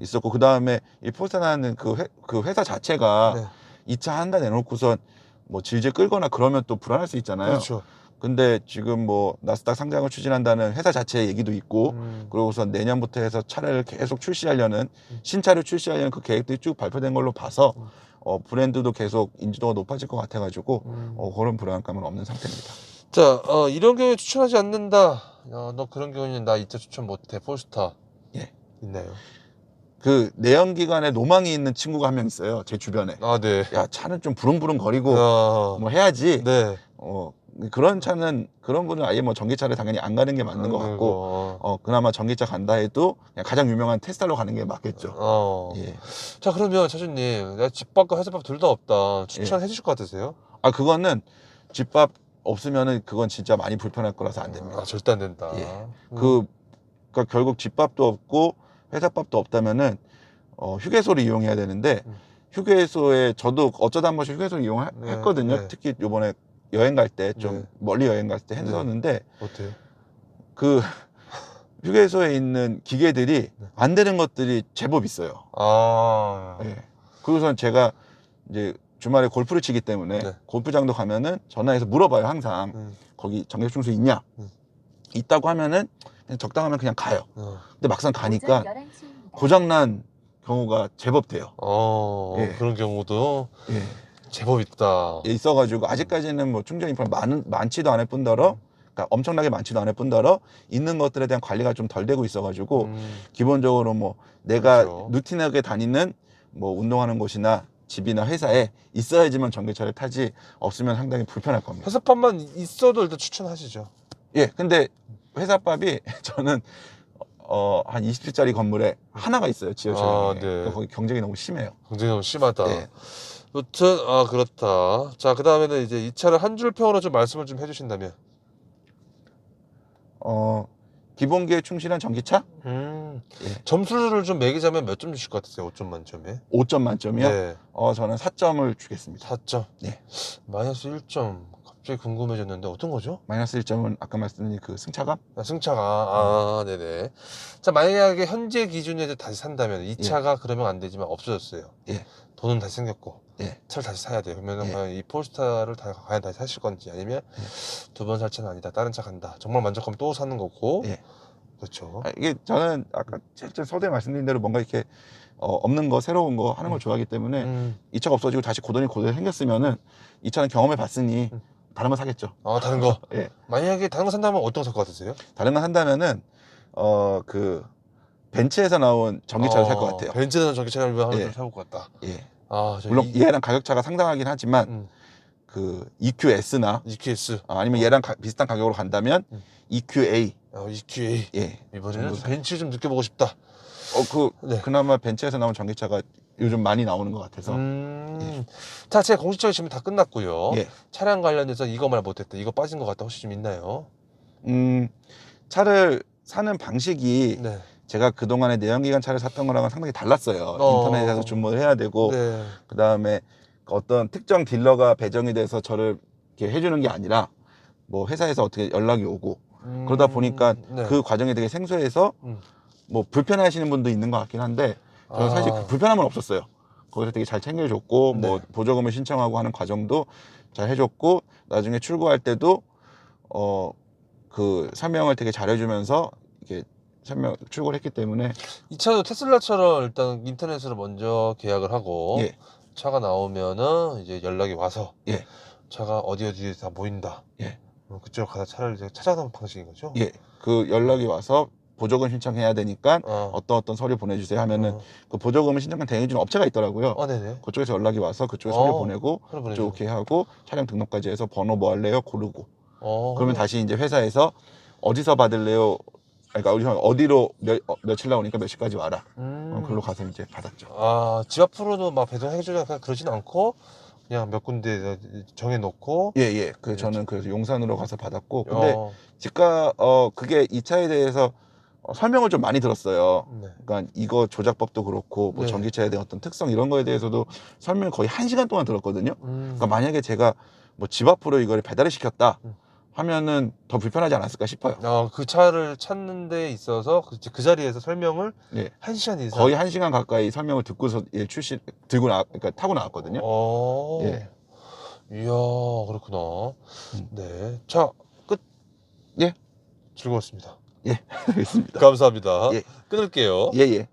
있었고, 그 다음에 이 폴스타라는 그 회사 자체가 이 차 한다 내놓고선 뭐 질질 끌거나 그러면 또 불안할 수 있잖아요. 그렇죠. 근데 지금 뭐 나스닥 상장을 추진한다는 회사 자체의 얘기도 있고, 그러고서 내년부터 해서 차를 계속 출시하려는 신차를 출시하려는 그 계획들이 쭉 발표된 걸로 봐서 브랜드도 계속 인지도가 높아질 것 같아가지고 그런 불안감은 없는 상태입니다. 자, 이런 경우에 추천하지 않는다. 너 그런 경우에는 나 이 차 추천 못해. 폴스타. 예. 있나요? 그 내연기관에 로망이 있는 친구가 한 명 있어요. 제 주변에. 아, 네. 야, 차는 좀 부릉부릉 거리고 뭐 해야지. 네. 그런 차는 그런 분은 아예 뭐 전기차를 당연히 안 가는 게 맞는 것 같고, 그나마 전기차 간다 해도 그냥 가장 유명한 테슬라로 가는 게 맞겠죠. 예. 자, 그러면 차주님, 내가 집밥과 회사밥 둘 다 없다. 추천해 주실 것 같으세요? 그거는 집밥 없으면은 그건 진짜 많이 불편할 거라서 안 됩니다. 절대 안 된다. 예. 그러니까 결국 집밥도 없고 회사밥도 없다면은 휴게소를 이용해야 되는데, 휴게소에 저도 어쩌다 한 번씩 휴게소를 이용했거든요. 특히 요번에 여행 갈 때 좀 멀리 여행 갈 때 했었는데 어때요? 그 휴게소에 있는 기계들이 안 되는 것들이 제법 있어요. 예. 그래서 제가 이제 주말에 골프를 치기 때문에 골프장도 가면은 전화해서 물어봐요. 항상 거기 전기충수 있냐? 있다고 하면은 그냥 적당하면 그냥 가요. 근데 막상 가니까 고장난 경우가 제법 돼요. 예. 그런 경우도 제법 있다. 있어가지고 아직까지는 뭐 충전 인프라 많지도 않을 뿐더러, 그러니까 엄청나게 많지도 않을 뿐더러 있는 것들에 대한 관리가 좀 덜 되고 있어가지고 기본적으로 뭐 내가 루틴하게 다니는 뭐 운동하는 곳이나 집이나 회사에 있어야지만 전기차를 타지, 없으면 상당히 불편할 겁니다. 회사밥만 있어도 일단 추천하시죠. 예, 근데 회사밥이 저는 한 20층짜리 건물에 하나가 있어요, 지하철에. 그러니까 거기 경쟁이 너무 심해요. 경쟁이 너무 심하다. 예. 여튼 그렇다. 자, 그 다음에는 이제 이 차를 한 줄 평으로 좀 말씀을 좀 해주신다면. 기본기에 충실한 전기차? 점수를 좀 매기자면 몇 점 주실 것 같으세요? 5점 만점에? 5점 만점이요? 네. 저는 4점을 주겠습니다. 4점? 네. 마이너스 1점. 갑자기 궁금해졌는데 어떤 거죠? 마이너스 1점은 아까 말씀드린 그 승차감? 승차가. 네네. 자, 만약에 현재 기준에 다시 산다면 이 차가 그러면 안 되지만 없어졌어요. 돈은 다시 생겼고 차를 다시 사야 돼요. 그러면 과연 이 폴스타를 과연 다시 사실 건지, 아니면 두 번 살 차는 아니다, 다른 차 간다, 정말 만족하면 또 사는 거고. 그렇죠. 이게 저는 아까 서두에 말씀드린 대로 뭔가 이렇게 없는 거, 새로운 거 하는 걸 좋아하기 때문에 이 차가 없어지고 다시 고돈이 생겼으면은 이 차는 경험해 봤으니 다른 거 사겠죠. 다른 거. 만약에 다른 거 산다면 어떤 거 살 것 같으세요? 다른 거 산다면은 그 벤츠에서 나온 전기차를 살 것 같아요. 벤츠에서 나온 전기차를 하나 좀 사볼 것 같다. 물론 얘랑 가격차가 상당하긴 하지만 그 EQS나 EQS 아니면 얘랑 비슷한 가격으로 간다면 EQA. EQA. 이번에는 벤츠 좀 느껴보고 싶다. 그나마 벤츠에서 나온 전기차가 요즘 많이 나오는 것 같아서. 자, 제 공식적인 질문 다 끝났고요. 차량 관련해서 이거 말 못했다, 이거 빠진 것 같다, 혹시 좀 있나요? 차를 사는 방식이 제가 그동안에 내연기관 차를 샀던 거랑은 상당히 달랐어요. 인터넷에서 주문을 해야 되고, 그 다음에 어떤 특정 딜러가 배정이 돼서 저를 이렇게 해주는 게 아니라 뭐 회사에서 어떻게 연락이 오고, 그러다 보니까 그 과정이 되게 생소해서 뭐 불편해하시는 분도 있는 것 같긴 한데, 저는 사실 그 불편함은 없었어요. 거기서 되게 잘 챙겨줬고 네. 뭐 보조금을 신청하고 하는 과정도 잘 해줬고 나중에 출고할 때도 그 설명을 되게 잘해주면서 이게 출고를 했기 때문에 이 차도 테슬라처럼 일단 인터넷으로 먼저 계약을 하고 예. 차가 나오면은 이제 연락이 와서 예. 차가 어디 다 보인다. 예. 그쪽 가서 차를 이제 찾아가는 방식인 거죠? 예. 그 연락이 와서 보조금 신청해야 되니까 어. 어떤 서류 보내주세요 하면은 그 보조금을 신청한 대행해주는 업체가 있더라고요. 네네. 그쪽에서 연락이 와서 그쪽에 서류 보내고 서류 그쪽 보내주고. 오케이 하고 차량 등록까지 해서 번호 뭐 할래요 고르고 그러면 그러면 다시 이제 회사에서 어디서 받을래요? 그러니까 어디로 며칠 나오니까 몇 시까지 와라. 글로 가서 이제 받았죠. 집 앞으로도 막 배송해주거나 그러진 않고 그냥 몇 군데 정해놓고. 예. 저는 그래서 용산으로 가서 받았고 근데 집가 그게 이 차에 대해서 설명을 좀 많이 들었어요. 네. 그러니까 이거 조작법도 그렇고 뭐 네. 전기차에 대한 어떤 특성 이런 거에 대해서도 설명을 거의 1시간 동안 들었거든요. 그러니까 만약에 제가 뭐 집 앞으로 이걸 배달을 시켰다 하면은 더 불편하지 않았을까 싶어요. 그 차를 찾는 데 있어서 그 자리에서 설명을 예. 1시간 이상 거의 1시간 가까이 설명을 듣고서 그러니까 타고 나왔거든요. 예. 이야, 그렇구나. 네. 자, 끝. 예. 즐거웠습니다. 예. 알겠습니다. 감사합니다. 예. 끊을게요. 예.